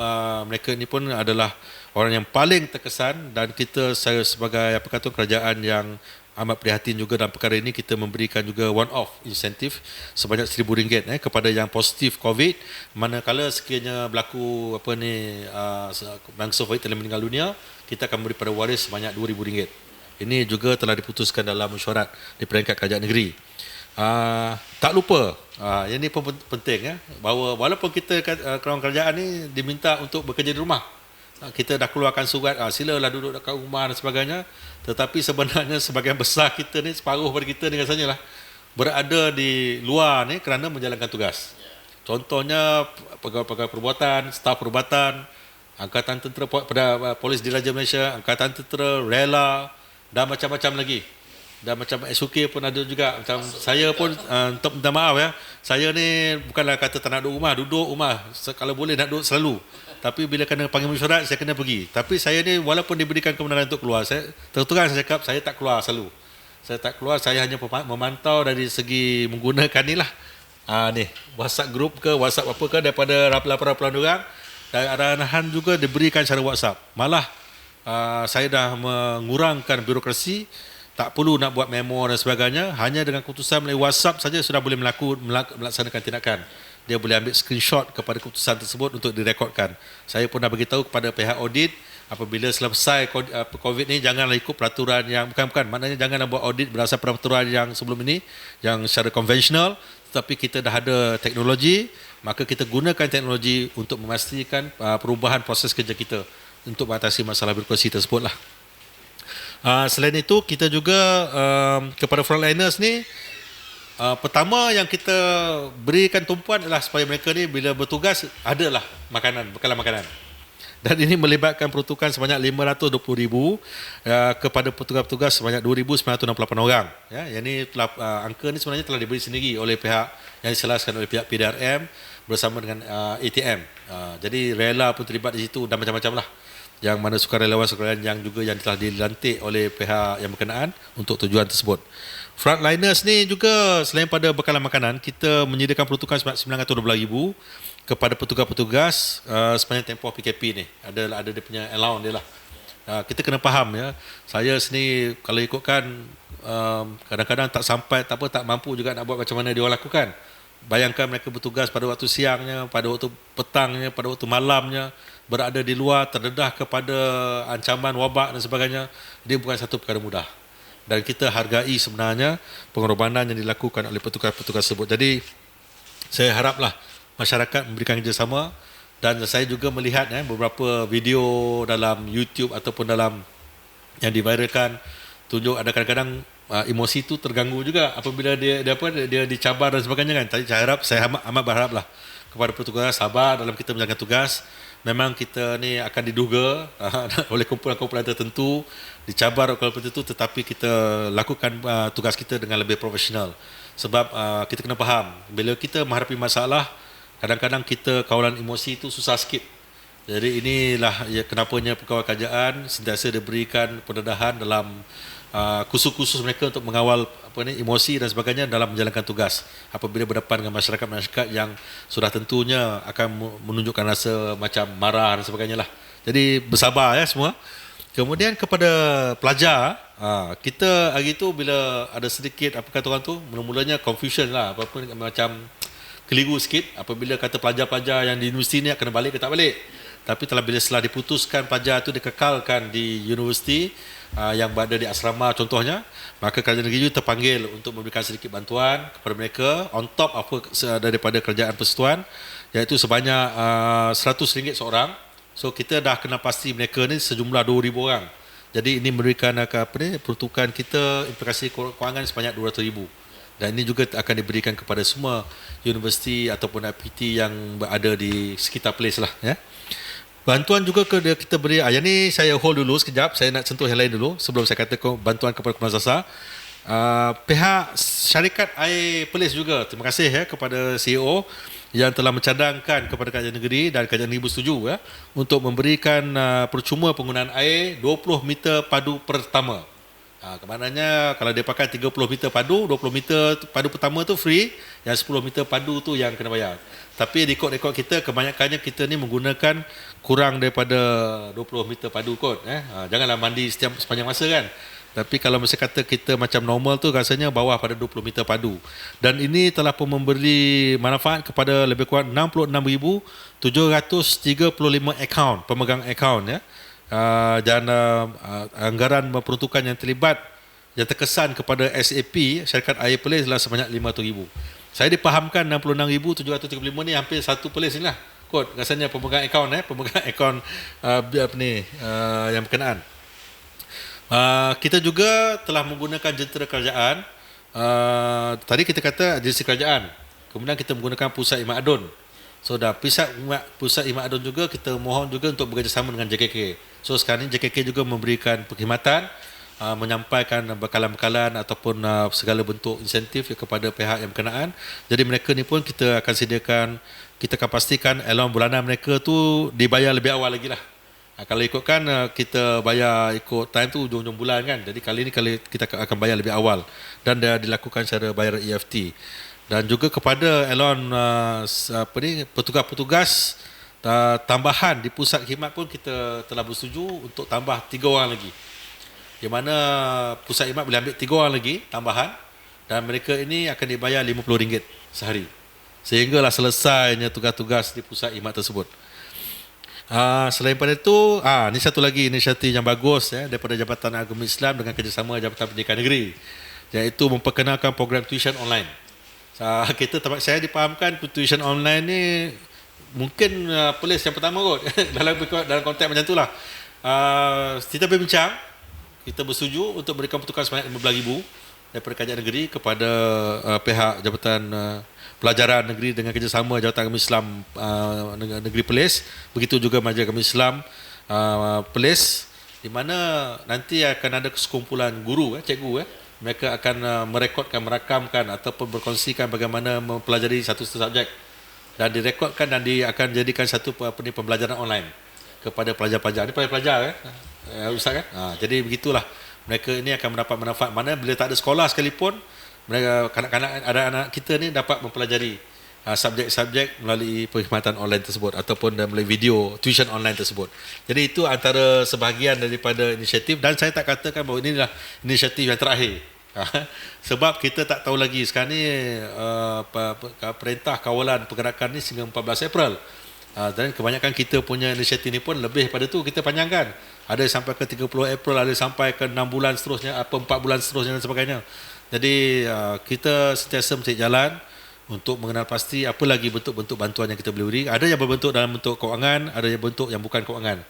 mereka ni pun adalah orang yang paling terkesan dan saya sebagai kerajaan yang amat prihatin juga dalam perkara ini, kita memberikan juga one-off insentif sebanyak RM1,000 kepada yang positif COVID, manakala sekiranya berlaku bangsa COVID telah meninggal dunia, kita akan beri pada waris sebanyak RM2,000. Ini juga telah diputuskan dalam mesyuarat di peringkat kerajaan negeri. Tak lupa, yang ini pun penting bahawa walaupun kita kerajaan ni diminta untuk bekerja di rumah, kita dah keluarkan surat silalah duduk dekat rumah dan sebagainya, tetapi sebenarnya sebahagian besar kita ni, separuh daripada kita ni rasanya lah berada di luar ni kerana menjalankan tugas. Contohnya pegawai-pegawai perubatan, staf perubatan, Angkatan Tentera, Polis Diraja Malaysia, Angkatan Tentera, rela dan macam-macam lagi. Dan macam SUK pun ada juga. Macam saya pun minta maaf saya ni bukanlah kata tak nak duduk rumah, kalau boleh nak duduk selalu, tapi bila kena panggil mesyuarat saya kena pergi. Tapi saya ni walaupun diberikan kebenaran untuk keluar, saya terang saya cakap saya tak keluar selalu. Saya tak keluar, saya hanya memantau dari segi menggunakan ni lah ni WhatsApp group ke WhatsApp apa ke daripada laporan-laporan orang, dan arahan juga diberikan secara WhatsApp. Malah saya dah mengurangkan birokrasi. Tak perlu nak buat memo dan sebagainya, hanya dengan keputusan melalui WhatsApp saja sudah boleh melaksanakan tindakan. Dia boleh ambil screenshot kepada keputusan tersebut untuk direkodkan. Saya pun dah beritahu kepada pihak audit, apabila selesai COVID ni janganlah ikut peraturan yang bukan, maknanya janganlah buat audit berdasarkan peraturan yang sebelum ini yang secara konvensional, tetapi kita dah ada teknologi, maka kita gunakan teknologi untuk memastikan perubahan proses kerja kita untuk mengatasi masalah birokrasi tersebut lah. Selain itu, kita juga kepada frontliners ni, pertama yang kita berikan tumpuan adalah supaya mereka ni bila bertugas adalah bekalan makanan. Dan ini melibatkan peruntukan sebanyak RM520,000 kepada petugas-petugas sebanyak 2,968 orang. Yang ini angka ni sebenarnya telah diberi sendiri oleh pihak yang diselaskan oleh pihak PDRM bersama dengan ATM. Jadi rela pun terlibat di situ dan macam-macam lah. Yang mana sukarelawan-sukarelawan yang telah dilantik oleh pihak yang berkenaan untuk tujuan tersebut. Frontliners ni juga selain pada bekalan makanan, kita menyediakan peruntukan sebanyak RM912,000 kepada petugas-petugas sepanjang tempoh PKP ni. Ada dia punya allowance dia lah. Kita kena faham saya sendiri kalau ikutkan kadang-kadang tak mampu juga nak buat macam mana dia lakukan. Bayangkan mereka bertugas pada waktu siangnya, pada waktu petangnya, pada waktu malamnya, berada di luar, terdedah kepada ancaman wabak dan sebagainya. Dia bukan satu perkara mudah. Dan kita hargai sebenarnya pengorbanan yang dilakukan oleh petugas-petugas tersebut. Jadi saya haraplah masyarakat memberikan kerjasama, dan saya juga melihat beberapa video dalam YouTube ataupun dalam yang diviralkan, tunjuk ada kadang-kadang emosi tu terganggu juga apabila dia dicabar dan sebagainya kan. Saya amat berharaplah kepada petugas sabar dalam kita menjalankan tugas. Memang kita ni akan diduga oleh kumpulan-kumpulan tertentu, dicabar oleh kumpulan tertentu, tetapi kita lakukan tugas kita dengan lebih profesional. Sebab kita kena faham, bila kita menghadapi masalah, kadang-kadang kita kawalan emosi itu susah sikit. Jadi inilah kenapanya pegawai kerajaan sentiasa diberikan pendedahan dalam kursus-kursus mereka untuk mengawal emosi dan sebagainya dalam menjalankan tugas apabila berdepan dengan masyarakat yang sudah tentunya akan menunjukkan rasa macam marah dan sebagainya lah. Jadi bersabar ya semua. Kemudian kepada pelajar, kita hari itu bila ada sedikit apa kata orang tu, mula-mulanya confusion lah, apa-apa macam keliru sikit apabila kata pelajar-pelajar yang di universiti ni kena balik ke tak balik. Tapi setelah diputuskan pelajar itu dikekalkan di universiti yang berada di asrama contohnya, maka kerajaan negeri itu terpanggil untuk memberikan sedikit bantuan kepada mereka on top daripada kerajaan persekutuan, iaitu sebanyak RM100 seorang. So kita dah kena pasti mereka ni sejumlah 2,000 orang. Jadi ini memberikan peruntukan kita implikasi kewangan sebanyak 200,000. Dan ini juga akan diberikan kepada semua universiti ataupun IPT yang berada di sekitar place lah ya. Bantuan juga kita beri, yang ni saya hold dulu sekejap, saya nak sentuh yang lain dulu sebelum saya kata bantuan kepada Kumanzasa. Pihak syarikat air Perlis juga, terima kasih ya kepada CEO yang telah mencadangkan kepada kerajaan negeri dan kerajaan negeri bersetuju ya, untuk memberikan percuma penggunaan air 20 meter padu pertama. Maknanya kalau dia pakai 30 meter padu, 20 meter padu pertama tu free, yang 10 meter padu tu yang kena bayar. Tapi di rekod kita kebanyakannya kita ni menggunakan kurang daripada 20 meter padu kot. Janganlah mandi sepanjang masa kan. Tapi kalau mesti kata kita macam normal tu rasanya bawah pada 20 meter padu. Dan ini telah pun memberi manfaat kepada lebih kurang 66,735 akaun, pemegang akaun ya. Dan anggaran peruntukan yang terlibat yang terkesan kepada SAP syarikat air Perlis adalah sebanyak 500,000. Saya dipahamkan 66,735 ni hampir satu Perlis ni lah kot rasanya pemegang akaun pemegang akaun yang berkenaan. Kita juga telah menggunakan jentera kerajaan. Tadi kita kata agensi kerajaan, kemudian kita menggunakan pusat imadun. So dah pusat imadun juga kita mohon juga untuk bekerjasama dengan JKK. So sekarang ini JKK juga memberikan perkhidmatan, menyampaikan bekalan-bekalan ataupun segala bentuk insentif kepada pihak yang berkenaan. Jadi mereka ni pun kita akan sediakan, kita akan pastikan allowance bulanan mereka tu dibayar lebih awal lagi lah. Kalau ikutkan kita bayar ikut time tu ujung-ujung bulan kan. Jadi kali ni kita akan bayar lebih awal dan dia dilakukan secara bayar EFT. Dan juga kepada allowance petugas-petugas tambahan di pusat khidmat pun kita telah bersetuju untuk tambah 3 orang lagi. Di mana pusat khidmat boleh ambil 3 orang lagi tambahan dan mereka ini akan dibayar RM50 sehari. Sehinggalah selesainya tugas-tugas di pusat khidmat tersebut. Selain pada itu, ini satu lagi inisiatif yang bagus ya, daripada Jabatan Agama Islam dengan kerjasama Jabatan Pendidikan Negeri, iaitu memperkenalkan program tuition online. Saya dipahamkan tuition online ni mungkin Perlis yang pertama kot dalam konteks macam itulah. Kita berbincang, kita bersetuju untuk berikan pertukaran sebanyak 15,000 daripada kerajaan negeri kepada pihak Jabatan Pelajaran Negeri dengan kerjasama Jabatan Agama Islam Negeri Perlis, begitu juga Majlis Agama Islam Perlis, di mana nanti akan ada sekumpulan guru, cikgu mereka akan merakamkan ataupun berkongsikan bagaimana mempelajari satu subjek dan direkodkan dan akan jadikan satu pembelajaran online kepada pelajar-pelajar. Ini pelajar Ustaz kan? Jadi begitulah. Mereka ini akan mendapat manfaat. Mana bila tak ada sekolah sekalipun, mereka kanak-kanak anak-anak kita ni dapat mempelajari subjek-subjek melalui perkhidmatan online tersebut ataupun melalui video tuition online tersebut. Jadi itu antara sebahagian daripada inisiatif, dan saya tak katakan bahawa inilah inisiatif yang terakhir. Sebab kita tak tahu lagi sekarang ni perintah kawalan pergerakan ni sehingga 14 April. Dan kebanyakan kita punya inisiatif ni pun lebih pada tu kita panjangkan. Ada sampai ke 30 April, ada sampai ke 6 bulan seterusnya, 4 bulan seterusnya dan sebagainya. Jadi kita sentiasa mencari jalan untuk mengenal pasti apa lagi bentuk-bentuk bantuan yang kita boleh beri. Ada yang berbentuk dalam bentuk kewangan, ada yang bentuk yang bukan kewangan.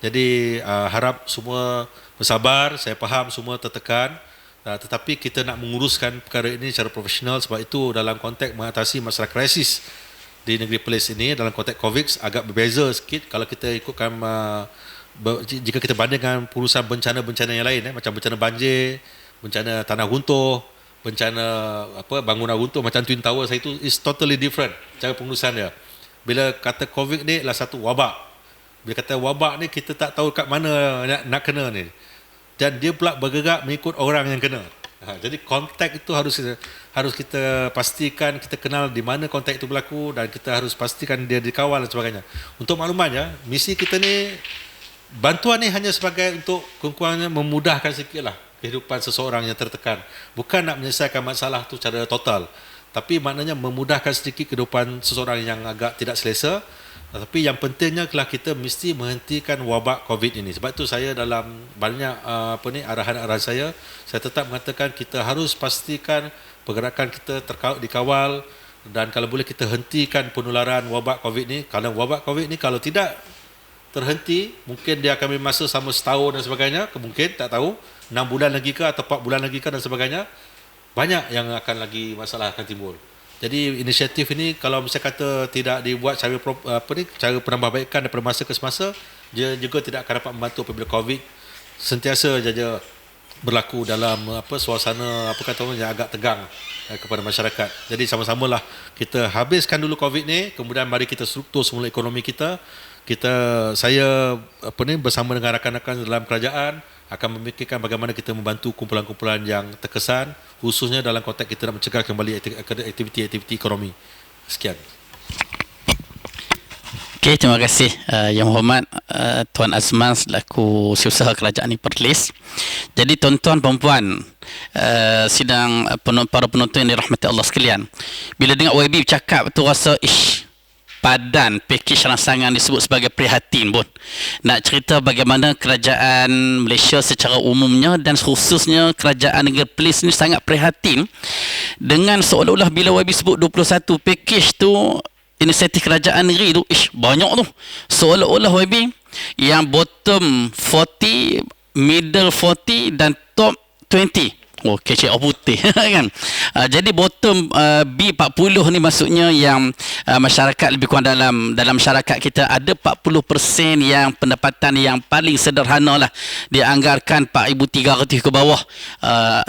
Jadi harap semua bersabar, saya faham semua tertekan, tetapi kita nak menguruskan perkara ini secara profesional. Sebab itu dalam konteks mengatasi masalah krisis di negeri Perlis ini, dalam konteks COVID agak berbeza sikit kalau kita ikutkan jika kita bandingkan urusan bencana-bencana yang lain, macam bencana banjir, bencana tanah runtuh, bencana bangunan runtuh macam Twin Towers, itu is totally different cara pengurusan dia. Bila kata COVID ni adalah satu wabak. Bila kata wabak ni kita tak tahu kat mana nak kena ni. dan dia pula bergerak mengikut orang yang kena. Jadi kontak itu harus kita pastikan, kita kenal di mana kontak itu berlaku, dan kita harus pastikan dia dikawal dan sebagainya. Untuk maklumannya, misi kita ni, bantuan ni hanya sebagai untuk kurang-kurangnya memudahkan sikitlah kehidupan seseorang yang tertekan. Bukan nak menyelesaikan masalah tu secara total, tapi maknanya memudahkan sedikit kehidupan seseorang yang agak tidak selesa. Tapi yang pentingnya adalah kita mesti menghentikan wabak COVID ini. Sebab itu saya dalam banyak arahan-arahan saya tetap mengatakan kita harus pastikan pergerakan kita dikawal, dan kalau boleh kita hentikan penularan wabak COVID ini. Kerana wabak COVID ini kalau tidak terhenti, mungkin dia akan ambil masa sama setahun dan sebagainya, mungkin tak tahu 6 bulan lagi ke atau 4 bulan lagi ke dan sebagainya. Banyak yang akan lagi masalah akan timbul. Jadi inisiatif ini kalau misalnya kata tidak dibuat cara penambahbaikan daripada masa ke semasa, dia juga tidak akan dapat membantu apabila COVID sentiasa saja berlaku dalam suasana yang agak tegang kepada masyarakat. Jadi sama-samalah kita habiskan dulu COVID ni, kemudian mari kita struktur semula ekonomi kita. Saya bersama dengan rakan-rakan dalam kerajaan akan memikirkan bagaimana kita membantu kumpulan-kumpulan yang terkesan, khususnya dalam konteks kita nak mencegah kembali aktiviti-aktiviti ekonomi. Sekian. Okey, terima kasih Yang Hormat Tuan Azman selaku Setiausaha Kerajaan Perlis. Jadi tuan-tuan perempuan, sidang para penonton yang dirahmati Allah sekalian, bila dengar YB bercakap tu rasa padan pakej rangsangan disebut sebagai prihatin pun. Nak cerita bagaimana kerajaan Malaysia secara umumnya dan khususnya kerajaan negeri Perlis ni sangat prihatin dengan seolah-olah bila YB sebut 21 pakej tu, inisiatif kerajaan negeri tu, banyak tu. Seolah-olah YB yang bottom 40, middle 40 dan top 20. Oh, kecil putih kan. Jadi bottom B40 ni maksudnya yang masyarakat lebih kurang dalam masyarakat kita ada 40% yang pendapatan yang paling sederhana lah dianggarkan 4,300 ke bawah.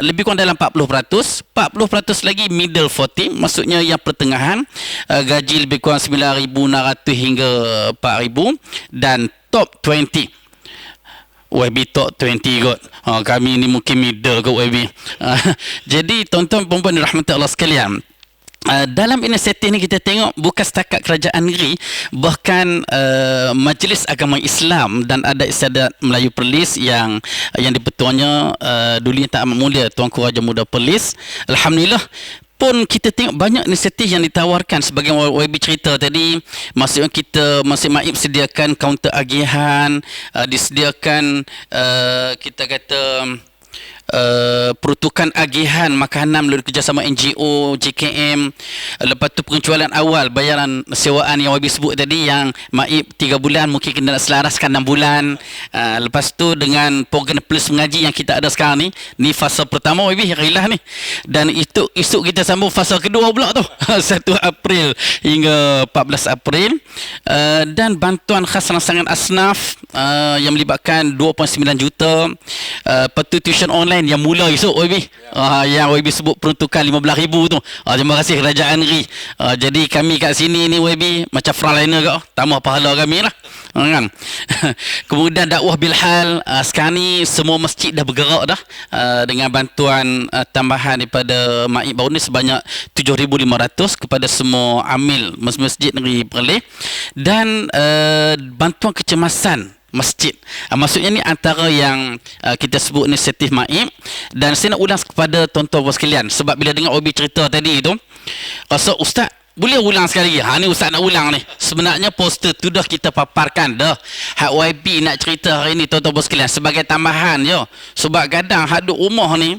Lebih kurang dalam 40%. 40% lagi middle 40, maksudnya yang pertengahan, gaji lebih kurang 9,600 hingga 4,000, dan top 20. YB top 20 kot. Kami ni mungkin middle kot YB. Jadi tuan-tuan perempuan dirahmati Allah sekalian, dalam inisiatif ni kita tengok bukan setakat kerajaan negeri, bahkan Majlis Agama Islam dan Adat Istiadat Melayu Perlis yang dipetuanya Duli Yang Tak Amat Mulia Tuanku Raja Muda Perlis, alhamdulillah pun kita tengok banyak inisiatif yang ditawarkan. Sebagai YB cerita tadi, maksudnya kita masih MAIP sediakan kaunter agihan, disediakan kita kata peruntukan agihan makanan melalui kerjasama NGO, JKM. Lepas tu pengecualian awal bayaran sewaan yang YB sebut tadi, yang MAIP 3 bulan mungkin kena nak selaraskan 6 bulan. Lepas tu dengan program Perlis Mengaji yang kita ada sekarang ni fasa pertama YB rilah ni, dan itu esok kita sambung fasa kedua pula tu 1 April hingga 14 April. Dan bantuan khas rangsangan asnaf yang melibatkan 2.9 juta, petu tuition online yang mula esok YB, yang YB sebut peruntukan 15,000 tu. Terima kasih kerajaan negeri. Jadi kami kat sini ni YB macam frontliner kat, tambah pahala kami lah kan. Kemudian dakwah bilhal, sekarang ni semua masjid dah bergerak dah dengan bantuan tambahan daripada MAIP baru ni sebanyak 7,500 kepada semua amil masjid negeri Perlis, dan bantuan kecemasan masjid. Maksudnya ni antara yang kita sebut inisiatif MAIP. Dan saya nak ulang kepada tuan-tuan sekalian, sebab bila dengar OB cerita tadi tu, rasa Ustaz boleh ulang sekali lagi. Ni Ustaz nak ulang ni. Sebenarnya poster tu dah kita paparkan dah. Hak YB nak cerita hari ni tuan-tuan sekalian sebagai tambahan je. Sebab kadang hak duk rumah ni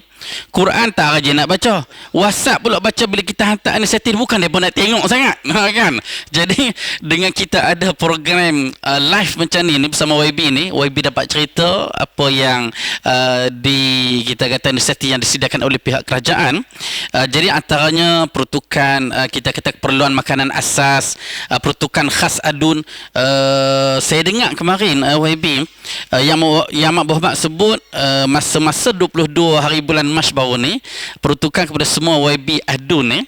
Quran tak rajin nak baca, WhatsApp pula baca bila kita hantar inisiatif, bukan dia pun nak tengok sangat kan. Jadi dengan kita ada program live macam ni bersama YB ni, YB dapat cerita apa yang kita kata inisiatif yang disediakan oleh pihak kerajaan. Jadi antaranya peruntukan kita kata keperluan makanan asas, peruntukan khas adun. Saya dengar kemarin YB yang Mak Berhormat sebut masa-masa 22 hari bulan Mac baru ni, peruntukan kepada semua YB adun ni,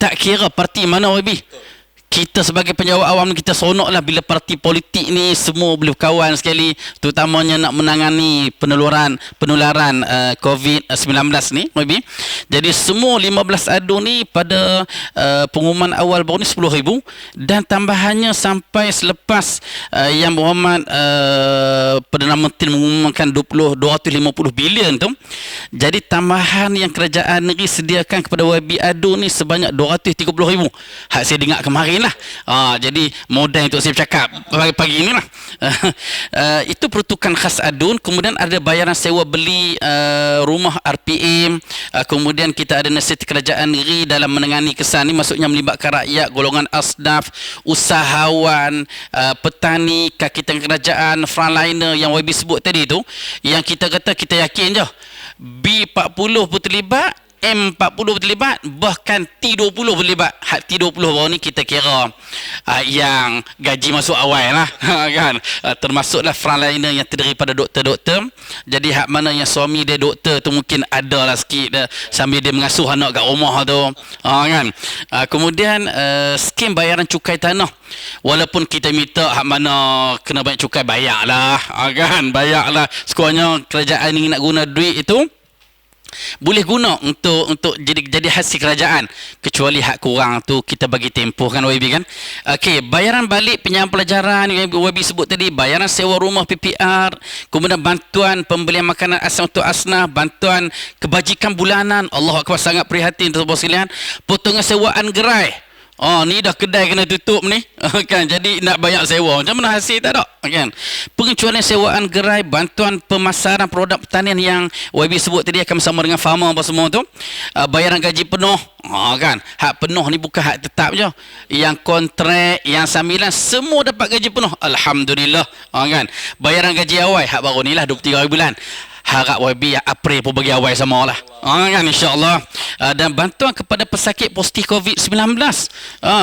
tak kira parti mana YB. kita sebagai penjawat awam ni, kita seronoklah bila parti politik ni semua boleh berkawan sekali, terutamanya nak menangani penularan COVID-19 ni, maybe. Jadi semua 15 adu ni pada pengumuman awal baru ni 10,000, dan tambahannya sampai selepas Yang Berhormat Perdana Menteri mengumumkan 250 bilion tu. Jadi tambahan yang kerajaan negeri sediakan kepada YB adu ni sebanyak 230,000. Hak saya dengar kemarin lah. Jadi modal untuk saya bercakap pagi ni lah. Itu peruntukan khas adun. Kemudian ada bayaran sewa beli rumah RPM. Kemudian kita ada nasihat kerajaan negeri dalam menangani kesan ni, maksudnya melibatkan rakyat, golongan asnaf, usahawan, petani, kaki tangan kerajaan, frontliner yang YB sebut tadi tu, yang kita kata kita yakin je B40 pun terlibat, M40 terlibat, bahkan T20 terlibat. Hak T20 baru ni kita kira yang gaji masuk awal lah kan, termasuklah frontliner yang terdiri pada doktor-doktor. Jadi hak mana yang suami dia doktor tu mungkin ada lah sikit dia, sambil dia mengasuh anak kat rumah tu, kan. Kemudian skim bayaran cukai tanah, walaupun kita minta hak mana kena banyak cukai, bayar lah, kan, bayar lah. Sekurangnya kerajaan ni nak guna duit itu boleh guna untuk jadi hasil kerajaan, kecuali hak kurang tu kita bagi tempoh, kan YB, kan. Okey, bayaran balik penyambung pelajaran yang YB sebut tadi, bayaran sewa rumah PPR, kemudian bantuan pembelian makanan asam untuk asnaf, bantuan kebajikan bulanan. Allah Akbar, sangat prihatin tuan-tuan sekalian. Potongan sewaan gerai, ni dah kedai kena tutup ni, kan. Jadi nak banyak sewa, macam mana hasil tak ada, kan. Pengecualian sewaan gerai, bantuan pemasaran produk pertanian yang YB sebut tadi akan bersama dengan farmer apa semua tu. Bayaran gaji penuh, kan. Hak penuh ni bukan hak tetap je, yang kontrak, yang sambilan semua dapat gaji penuh, alhamdulillah, kan. Bayaran gaji awal, hak baru ni lah 23 hari bulan. Harap YB yang April pun bagi awal sama lah, kan, insyaAllah. Dan bantuan kepada pesakit positif COVID-19,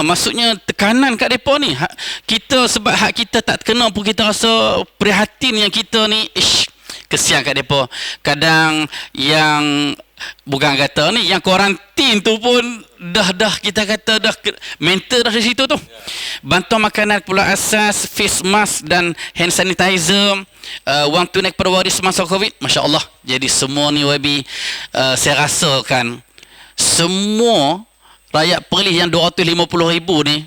maksudnya tekanan kat mereka ni. Kita sebab hak kita tak terkena pun kita rasa prihatin yang kita ni, kesian kat mereka. Kadang yang bukan kata ni, yang kuarantin tu pun dah kita kata dah mental dah di situ tu. Bantuan makanan pula asas, face mask dan hand sanitizer, wang tunai kepada waris semasa COVID, Masya Allah. Jadi semua ni YB, saya rasakan semua rakyat Perlis yang 250,000 ni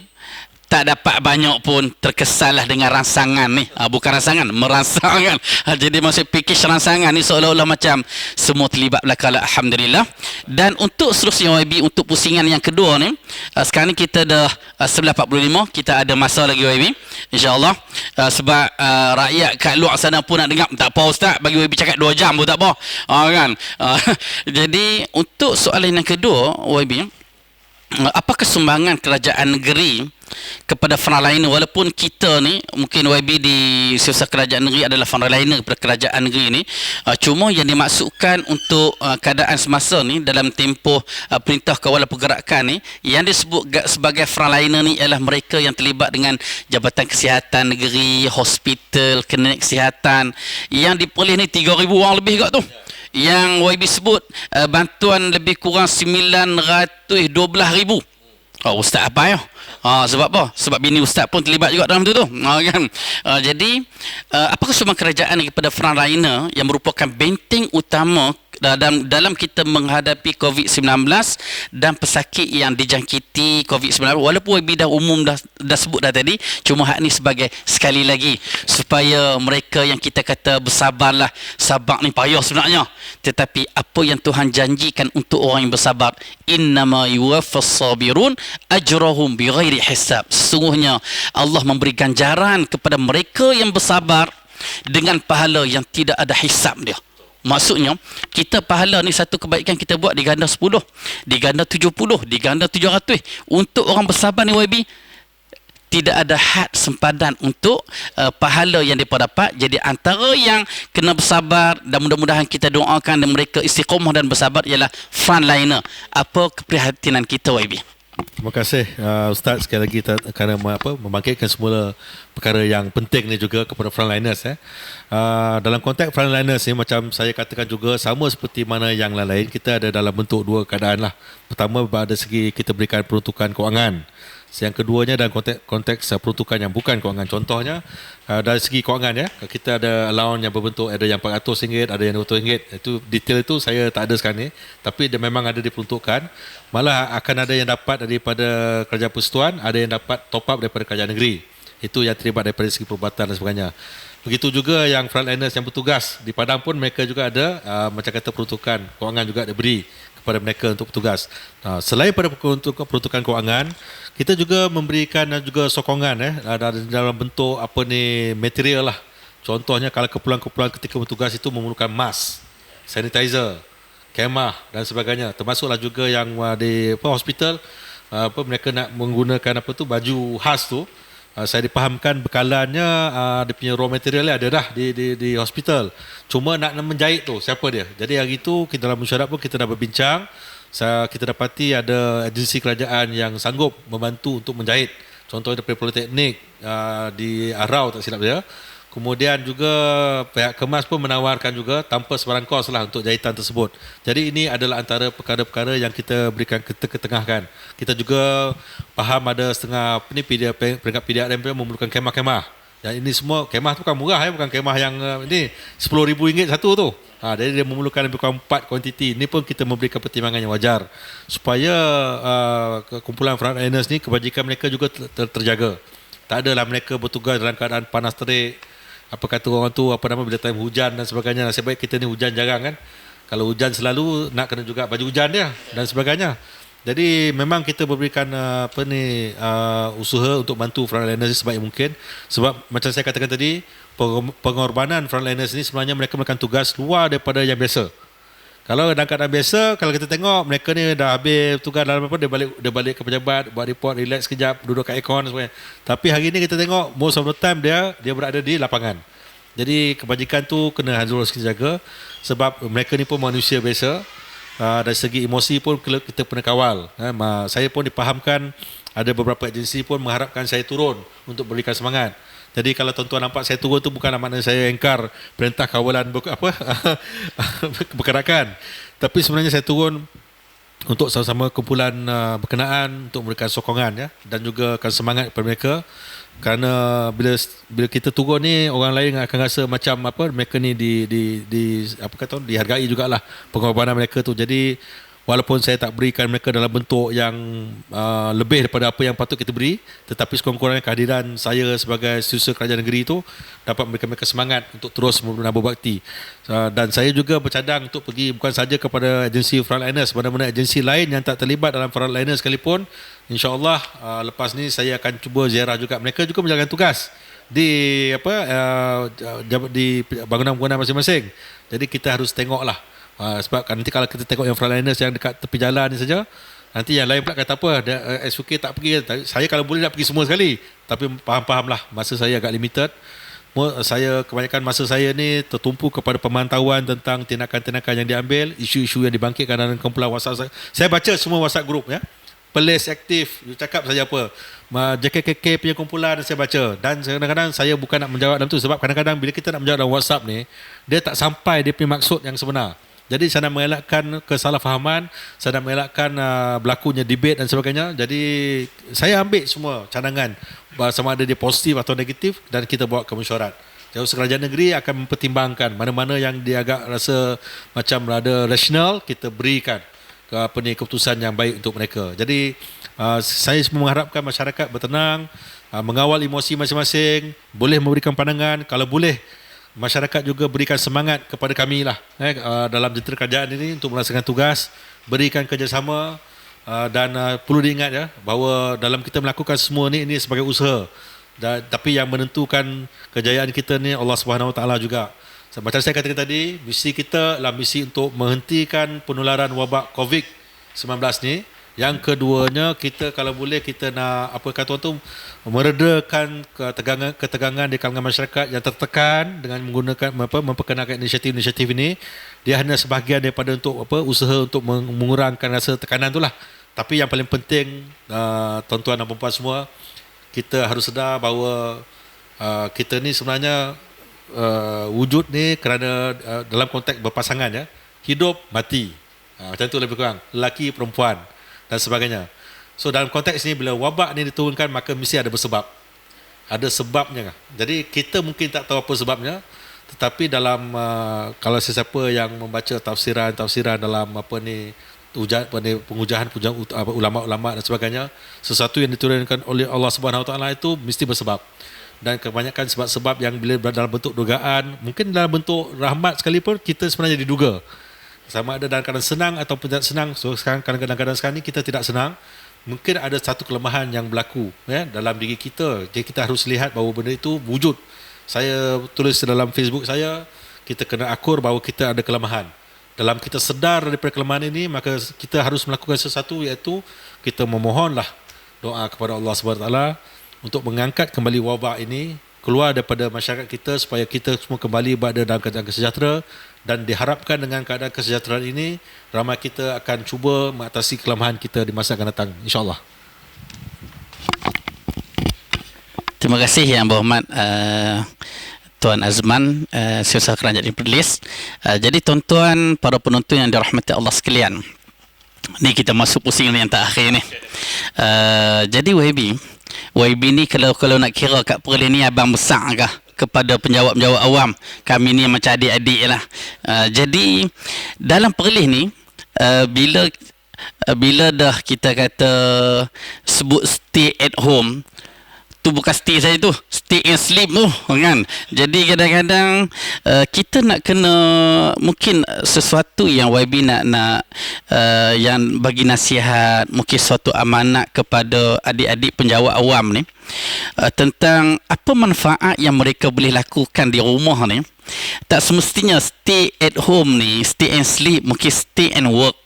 tak dapat banyak pun terkesanlah dengan rangsangan ni. Bukan rangsangan, merangsang, kan. Jadi maksud package rangsangan ni seolah-olah macam semua terlibat belakang, alhamdulillah. Dan untuk seterusnya YB, untuk pusingan yang kedua ni, sekarang ni kita dah 11.45, kita ada masa lagi YB, insyaAllah. Sebab rakyat kat luar sana pun nak dengar, tak apa Ustaz, bagi YB cakap 2 jam pun tak apa, kan. Jadi untuk soalan yang kedua YB, apakah sumbangan kerajaan negeri kepada frontliner? Walaupun kita ni mungkin YB di siasat kerajaan negeri adalah frontliner kepada kerajaan negeri ni, cuma yang dimaksudkan untuk keadaan semasa ni dalam tempoh perintah kawalan pergerakan ni, yang disebut sebagai frontliner ni ialah mereka yang terlibat dengan Jabatan Kesihatan Negeri, hospital, klinik kesihatan, yang di Perlis ni 3,000 orang lebih kat tu. Yang YB sebut bantuan lebih kurang 912,000. Ustaz apa ya? Sebab apa? Sebab bini Ustaz pun terlibat juga dalam tu, kan. Jadi apakah sumbangan kerajaan kepada frontliner yang merupakan benteng utama dalam kita menghadapi COVID-19 dan pesakit yang dijangkiti COVID-19? Walaupun YB dah umum dah sebut dah tadi, cuma hak ni sebagai sekali lagi supaya mereka yang kita kata bersabarlah. Sabar ni payah sebenarnya, tetapi apa yang Tuhan janjikan untuk orang yang bersabar, innama yuwaffas sabirun ajrahum bighairi hisab. Sesungguhnya Allah memberi ganjaran kepada mereka yang bersabar dengan pahala yang tidak ada hisab dia. Maksudnya, kita pahala ni satu kebaikan kita buat diganda 10, diganda 70, diganda 700. Untuk orang bersabar ni YB, tidak ada had sempadan untuk pahala yang mereka dapat. Jadi antara yang kena bersabar, dan mudah-mudahan kita doakan dan mereka istiqamah dan bersabar, ialah frontliner. Apa keprihatinan kita YB? Terima kasih Ustaz sekali lagi kerana membangkitkan semula perkara yang penting ni juga kepada frontliners. Dalam konteks frontliners ni, macam saya katakan juga, sama seperti mana yang lain, kita ada dalam bentuk dua keadaan lah. Pertama, pada segi kita berikan peruntukan kewangan. Yang keduanya dalam konteks peruntukan yang bukan kewangan. Contohnya dari segi kewangan ya, kita ada allowance yang berbentuk, ada yang RM400, ada yang RM200. Itu detail itu saya tak ada sekarang ni, tapi dia memang ada diperuntukkan. Malah akan ada yang dapat daripada kerajaan persekutuan, ada yang dapat top up daripada kerajaan negeri. Itu yang terlibat daripada segi perubatan dan sebagainya. Begitu juga yang frontliners yang bertugas di Padang pun mereka juga ada macam kata peruntukan kewangan juga diberi kepada mereka untuk bertugas. Selain pada peruntukan kewangan, kita juga memberikan juga sokongan dalam bentuk material lah. Contohnya kalau keperluan-keperluan ketika bertugas itu memerlukan mask, sanitizer, kemah dan sebagainya. Termasuklah juga yang di hospital mereka nak menggunakan baju khas tu. Saya dipahamkan bekalannya dia punya raw material ada dah di hospital. Cuma nak menjahit tu siapa dia. Jadi hari itu kita dalam mesyuarat pun kita dah berbincang. Kita dapati ada agensi kerajaan yang sanggup membantu untuk menjahit. Contohnya daripada Politeknik di Arau tak silap saya. Kemudian juga pihak Kemas pun menawarkan juga tanpa sebarang kos lah untuk jahitan tersebut. Jadi ini adalah antara perkara-perkara yang kita berikan ketengahkan. Kita juga faham ada setengah peringkat PDRM memerlukan kemah-kemah. Dan ini semua kemah tu kan murah bukan kemah yang ini RM10,000 satu tu. Jadi dia memerlukan lebih kurang 4 kuantiti. Ini pun kita memberikan pertimbangan yang wajar supaya kumpulan frontliners ni kebajikan mereka juga terjaga. Tak adalah mereka bertugas dalam keadaan panas terik. Apa kata orang tu bila time hujan dan sebagainya. Nasib baik kita ni hujan jarang kan. Kalau hujan selalu nak kena juga baju hujan dia dan sebagainya. Jadi memang kita memberikan usaha untuk bantu frontliners sebaik mungkin. Sebab macam saya katakan tadi, pengorbanan frontliners ni sebenarnya mereka melakukan tugas luar daripada yang biasa. Kalau dalam keadaan biasa, kalau kita tengok mereka ni dah habis tugas dalam dia balik ke pejabat, buat report, relax sekejap, duduk kat aircon dan sebagainya. Tapi hari ni kita tengok most of the time dia berada di lapangan. Jadi kebajikan tu kena harus kita jaga sebab mereka ni pun manusia biasa. Dari segi emosi pun kita kena kawal. Saya pun dipahamkan ada beberapa agensi pun mengharapkan saya turun untuk berikan semangat. Jadi kalau tuan-tuan nampak saya turun tu bukanlah makna saya engkar perintah kawalan berkerakan. Tapi sebenarnya saya turun untuk sama-sama kumpulan berkenaan untuk memberikan sokongan dan juga akan semangat kepada mereka. Kerana bila kita turun ni orang lain akan rasa macam mereka ni dihargai jugalah pengorbanan mereka tu. Jadi walaupun saya tak berikan mereka dalam bentuk yang lebih daripada apa yang patut kita beri, tetapi sekurang-kurangnya kehadiran saya sebagai setiausaha kerajaan negeri itu dapat memberikan mereka semangat untuk terus menambah bakti. Dan saya juga bercadang untuk pergi bukan saja kepada agensi frontliners, mana-mana agensi lain yang tak terlibat dalam frontliners sekalipun. InsyaAllah lepas ni saya akan cuba ziarah juga. Mereka juga menjalankan tugas di bangunan-bangunan masing-masing. Jadi kita harus tengoklah. Sebab nanti kalau kita tengok yang frontliners yang dekat tepi jalan ni saja, nanti yang lain pula kata apa, SUK tak pergi. Saya kalau boleh nak pergi semua sekali, tapi faham-fahamlah masa saya agak limited. Kebanyakan masa saya ni tertumpu kepada pemantauan tentang tindakan-tindakan yang diambil, isu-isu yang dibangkitkan dalam kumpulan WhatsApp. Saya baca semua WhatsApp group ya. Pelis aktif, cakap saja apa, JKKK punya kumpulan saya baca. Dan kadang-kadang saya bukan nak menjawab dalam tu, sebab kadang-kadang bila kita nak menjawab dalam WhatsApp ni, dia tak sampai dia punya maksud yang sebenar. Jadi saya nak mengelakkan kesalahfahaman, saya nak mengelakkan berlakunya debate dan sebagainya. Jadi saya ambil semua cadangan sama ada dia positif atau negatif dan kita bawa ke mesyuarat. Jadi kerajaan negeri akan mempertimbangkan mana-mana yang dia agak rasa macam rada rasional, kita berikan keputusan yang baik untuk mereka. Jadi saya mengharapkan masyarakat bertenang, mengawal emosi masing-masing, boleh memberikan pandangan, kalau boleh masyarakat juga berikan semangat kepada kami lah dalam jentera kerajaan ini untuk melaksanakan tugas, berikan kerjasama dan perlu diingat bahawa dalam kita melakukan semua ini sebagai usaha, tapi yang menentukan kejayaan kita ni Allah Subhanahu Wa Taala juga. Macam saya katakan tadi, misi kita adalah misi untuk menghentikan penularan wabak COVID-19 ni. Yang keduanya, kita kalau boleh kita nak meredakan ketegangan di kalangan masyarakat yang tertekan dengan menggunakan memperkenalkan inisiatif-inisiatif ini. Dia hanya sebahagian daripada untuk usaha untuk mengurangkan rasa tekanan itulah. Tapi yang paling penting tuan-tuan dan puan semua, kita harus sedar bahawa kita ni sebenarnya wujud ni kerana dalam konteks berpasangan hidup mati, macam tu lebih kurang, lelaki perempuan dan sebagainya. So dalam konteks ini, bila wabak ni diturunkan, maka mesti ada bersebab. Ada sebabnya. Jadi kita mungkin tak tahu apa sebabnya, tetapi dalam kalau sesiapa yang membaca tafsiran dalam pengujahan ulama-ulama dan sebagainya, sesuatu yang diturunkan oleh Allah Subhanahu Wa Taala itu mesti bersebab. Dan kebanyakan sebab-sebab yang bila dalam bentuk dugaan, mungkin dalam bentuk rahmat sekalipun, kita sebenarnya diduga. Sama ada dalam keadaan senang ataupun tidak senang. So sekarang, kadang-kadang sekarang ni kita tidak senang, mungkin ada satu kelemahan yang berlaku dalam diri kita. Jadi kita harus lihat bahawa benda itu wujud. Saya tulis dalam Facebook saya, kita kena akur bahawa kita ada kelemahan. Dalam kita sedar daripada kelemahan ini, maka kita harus melakukan sesuatu, iaitu kita memohonlah doa kepada Allah SWT untuk mengangkat kembali wabak ini keluar daripada masyarakat kita, supaya kita semua kembali berada dalam keadaan sejahtera. Dan diharapkan dengan keadaan kesejahteraan ini, ramai kita akan cuba mengatasi kelemahan kita di masa akan datang, insyaAllah. Terima kasih Yang Berhormat Tuan Azman, Setiausaha Kerajaan Perlis. Jadi tuan-tuan, para penonton yang dirahmati Allah sekalian, ni kita masuk pusing yang terakhir ni. Jadi YB ni kalau nak kira kat Perlis ni abang besar kah kepada penjawab-penjawab awam? Kami ni macam adik-adik lah. Jadi dalam Perlis ni, bila dah kita kata sebut stay at home, tu bukan stay saja tu, stay and sleep tu kan. Jadi kadang-kadang kita nak kena, mungkin sesuatu yang YB nak yang bagi nasihat, mungkin suatu amanat kepada adik-adik penjawat awam ni, tentang apa manfaat yang mereka boleh lakukan di rumah ni. Tak semestinya stay at home ni, stay and sleep, mungkin stay and work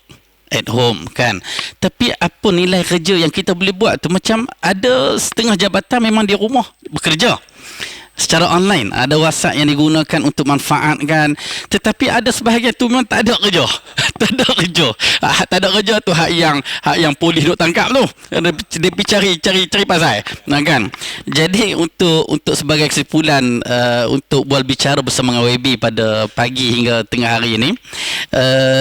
at home kan. Tapi apa nilai kerja yang kita boleh buat tu? Macam ada setengah jabatan memang di rumah bekerja secara online, ada WhatsApp yang digunakan untuk manfaat kan. Tetapi ada sebahagian tu memang tak ada kerja. Tak ada kerja. Tak ada kerja tu hak yang polis duk tangkap tu. Dia pergi cari pasal. Nah kan. Jadi untuk sebagai kesimpulan, untuk bual bicara bersama dengan YB pada pagi hingga tengah hari ini,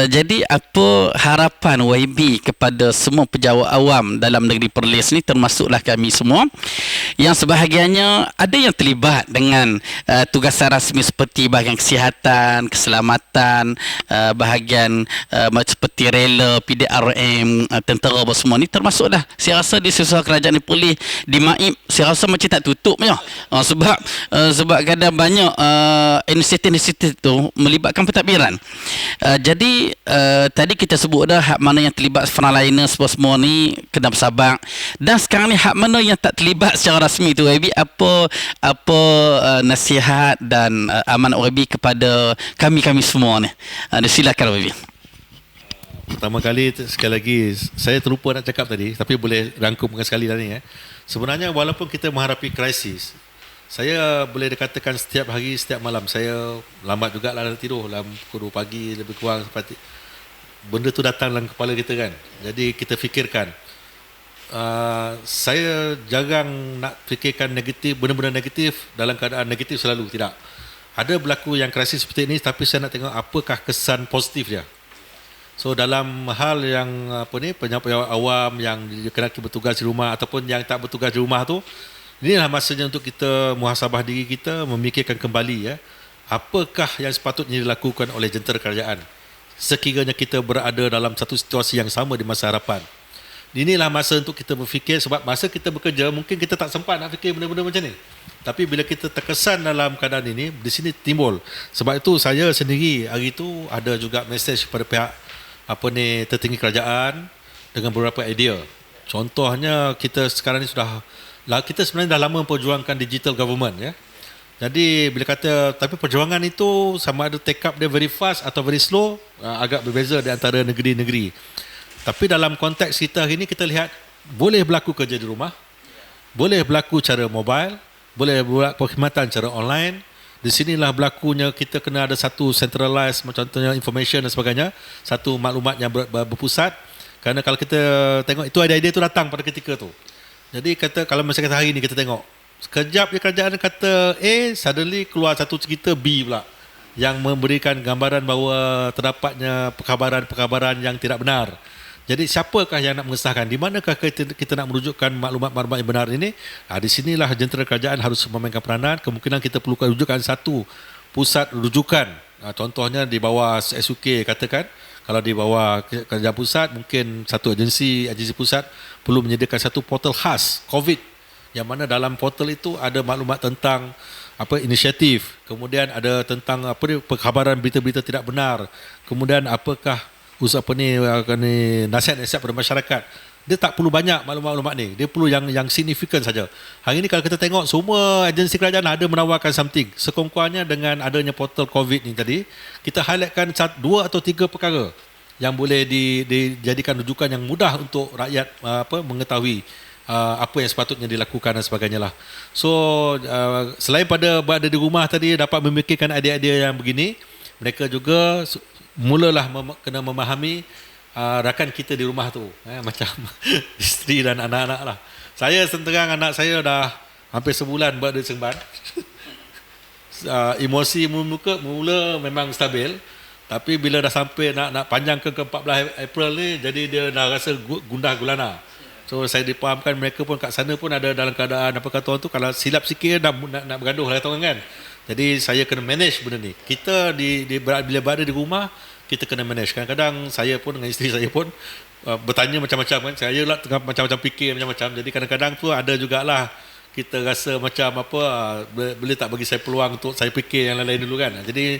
jadi apa harapan YB kepada semua pejabat awam dalam negeri Perlis ni, termasuklah kami semua, yang sebahagiannya ada yang terlibat dengan tugasan rasmi seperti bahagian kesihatan, keselamatan, bahagian seperti rela, PDRM, tentera apa semua ni, termasuklah saya rasa di Setiausaha Kerajaan Perlis di MAIP, saya rasa macam tak tutup je. Sebab kadang banyak inisiatif-inisiatif tu melibatkan pentadbiran. Jadi tadi kita sebut dah hak mana yang terlibat frontliner semua ni kena bersabar. Dan sekarang ni hak mana yang tak terlibat secara rasmi tu, YB, apa nasihat dan amanat YB kepada kami semua ni? Silakan YB. Pertama kali, sekali lagi, saya terlupa nak cakap tadi, tapi boleh rangkumkan sekali dah ni. Sebenarnya walaupun kita menghadapi krisis, saya boleh dikatakan setiap hari, setiap malam, saya lambat jugalah nak tidur, dalam pukul 2 pagi lebih kurang, seperti benda tu datang dalam kepala kita kan. Jadi kita fikirkan, saya jarang nak fikirkan negatif, benda-benda negatif dalam keadaan negatif selalu, tidak. Ada berlaku yang krisis seperti ini, tapi saya nak tengok apakah kesan positif dia. So dalam hal yang pejabat awam yang dikenali bertugas di rumah ataupun yang tak bertugas di rumah tu, inilah masanya untuk kita muhasabah diri kita, memikirkan kembali apakah yang sepatutnya dilakukan oleh jentera kerajaan sekiranya kita berada dalam satu situasi yang sama di masa hadapan. Inilah masa untuk kita berfikir, sebab masa kita bekerja mungkin kita tak sempat nak fikir benda-benda macam ni. Tapi bila kita terkesan dalam keadaan ini, di sini timbul. Sebab itu saya sendiri hari itu ada juga mesej kepada pihak tertinggi kerajaan dengan beberapa idea. Contohnya kita sekarang ni kita sebenarnya dah lama memperjuangkan digital government ya. Jadi bila kata, tapi perjuangan itu sama ada take up dia very fast atau very slow, agak berbeza di antara negeri-negeri. Tapi dalam konteks kita hari ini, kita lihat boleh berlaku kerja di rumah, boleh berlaku cara mobile, boleh buat perkhidmatan cara online. Di sinilah berlakunya kita kena ada satu centralized, contohnya information dan sebagainya, satu maklumat yang berpusat. Kerana kalau kita tengok itu, idea itu datang pada ketika tu. Jadi kalau masa kata hari ni kita tengok, sekejap je kerajaan kata A, suddenly keluar satu cerita B pula yang memberikan gambaran bahawa terdapatnya perkabaran-perkabaran yang tidak benar. Jadi siapakah yang nak mengesahkan? Di manakah kita nak merujukkan maklumat-maklumat yang benar ini? Di sinilah jentera kerajaan harus memainkan peranan. Kemungkinan kita perlukan rujukan satu pusat rujukan. Contohnya di bawah SUK katakan, kalau di bawah kerajaan pusat, mungkin satu agensi pusat perlu menyediakan satu portal khas COVID, yang mana dalam portal itu ada maklumat tentang inisiatif, kemudian ada tentang perkhabaran berita-berita tidak benar, kemudian apakah nasihat-nasihat pada masyarakat. Dia tak perlu banyak maklumat-maklumat ni, dia perlu yang signifikan saja. Hari ini kalau kita tengok, semua agensi kerajaan ada menawarkan something. Sekurang-kurangnya dengan adanya portal COVID ni tadi, kita highlightkan 2 atau 3 perkara yang boleh dijadikan rujukan yang mudah untuk rakyat mengetahui apa yang sepatutnya dilakukan dan sebagainya lah. So selain pada berada di rumah tadi dapat memikirkan idea-idea yang begini, mereka juga mulalah kena memahami rakan kita di rumah tu, macam isteri dan anak-anak lah. Saya senterang anak saya dah hampir sebulan berada di Seremban. Emosi mula memang stabil, tapi bila dah sampai nak panjang ke 14 April ni, jadi dia dah rasa gundah gulana. So saya dipahamkan mereka pun kat sana pun ada dalam keadaan apa kata orang tu, kalau silap sikit nak bergaduh lah kata orang kan. Jadi saya kena manage benda ni. Kita bila berada di rumah, kita kena manage. Kadang-kadang saya pun dengan isteri saya pun bertanya macam-macam kan. Saya lah tengah macam-macam fikir macam-macam. Jadi kadang-kadang tu ada jugalah kita rasa macam boleh tak bagi saya peluang untuk saya fikir yang lain-lain dulu kan. Jadi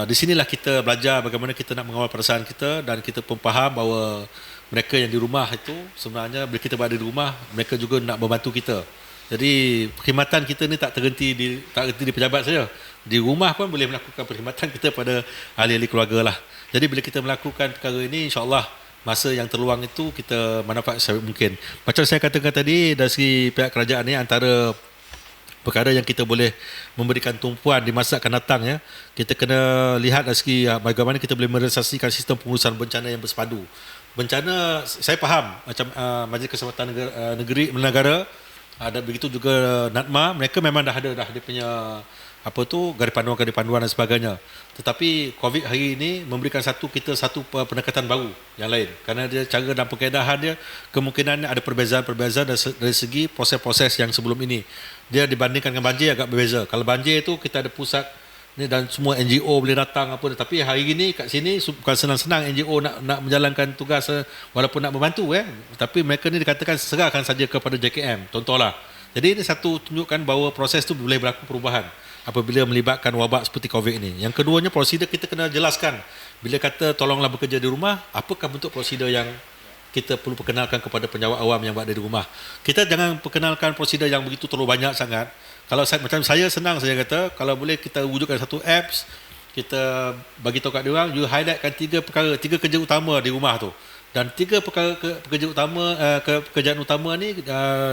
di sinilah kita belajar bagaimana kita nak mengawal perasaan kita, dan kita pun faham bahawa mereka yang di rumah itu sebenarnya bila kita berada di rumah, mereka juga nak membantu kita. Jadi perkhidmatan kita ni tak terhenti di pejabat saja. Di rumah pun boleh melakukan perkhidmatan kita pada ahli-ahli keluarga lah. Jadi bila kita melakukan perkara ini, insya-Allah masa yang terluang itu kita manfaat sebaik mungkin. Macam saya katakan tadi, dari segi pihak kerajaan ni, antara perkara yang kita boleh memberikan tumpuan di masa akan datang, ya, kita kena lihat dari segi bagaimana kita boleh merealisasikan sistem pengurusan bencana yang bersepadu. Bencana, saya faham macam Majlis Keselamatan Negara, ada begitu juga NATMA, mereka memang dah ada dia punya garis panduan dan sebagainya. Tetapi COVID hari ini memberikan kita satu pendekatan baru yang lain, kerana dia cara dan penkaedahan dia kemungkinan ada perbezaan dari segi proses-proses yang sebelum ini. Dia dibandingkan dengan banjir agak berbeza. Kalau banjir itu kita ada pusat ni dan semua NGO boleh datang tapi hari ini kat sini bukan senang-senang NGO nak menjalankan tugas walaupun nak membantu, tapi mereka ni dikatakan serahkan saja kepada JKM contohlah. Jadi ini satu tunjukkan bahawa proses tu boleh berlaku perubahan apabila melibatkan wabak seperti COVID ini. Yang keduanya, prosedur kita kena jelaskan. Bila kata tolonglah bekerja di rumah, apakah bentuk prosedur yang kita perlu perkenalkan kepada penjawat awam yang berada di rumah. Kita jangan perkenalkan prosedur yang begitu terlalu banyak sangat. Kalau macam saya senang, saya kata kalau boleh kita wujudkan satu apps, kita bagi tahu kat dia orang, you highlightkan 3 kerja utama di rumah tu, dan 3 pekerjaan utama ni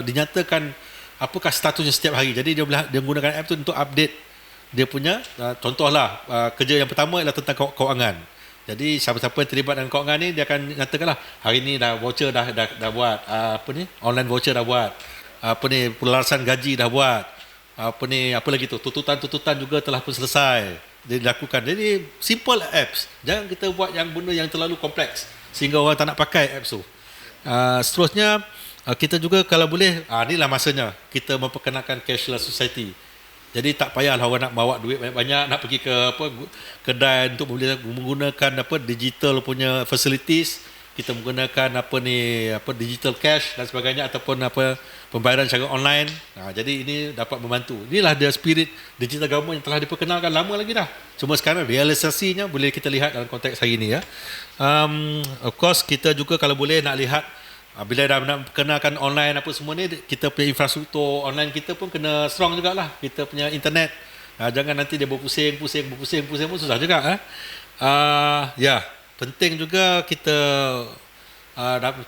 dinyatakan apakah statusnya setiap hari. Jadi dia menggunakan app tu untuk update dia punya contohlah kerja yang pertama ialah tentang kewangan. Jadi siapa-siapa yang terlibat dengan kewangan ni, dia akan nyatakanlah hari ni dah voucher dah buat, online voucher dah buat, pelarasan gaji dah buat, apa lagi tu, tuntutan juga telah pun selesai dilakukan. Jadi simple apps, jangan kita buat yang benda yang terlalu kompleks sehingga orang tak nak pakai apps tu. Seterusnya kita juga kalau boleh, inilah masanya kita memperkenalkan cashless society. Jadi tak payahlah orang nak bawa duit banyak-banyak nak pergi ke kedai untuk menggunakan digital punya facilities. Kita menggunakan digital cash dan sebagainya, ataupun pembayaran secara online. Jadi ini dapat membantu. Inilah dia spirit digital government yang telah diperkenalkan lama lagi dah. Cuma sekarang realisasinya boleh kita lihat dalam konteks hari ini, ya. Of course kita juga kalau boleh nak lihat bila dah nak perkenalkan online apa semua ni, kita punya infrastruktur online kita pun kena strong jugalah. Kita punya internet, jangan nanti dia berpusing pun susah juga. Penting juga kita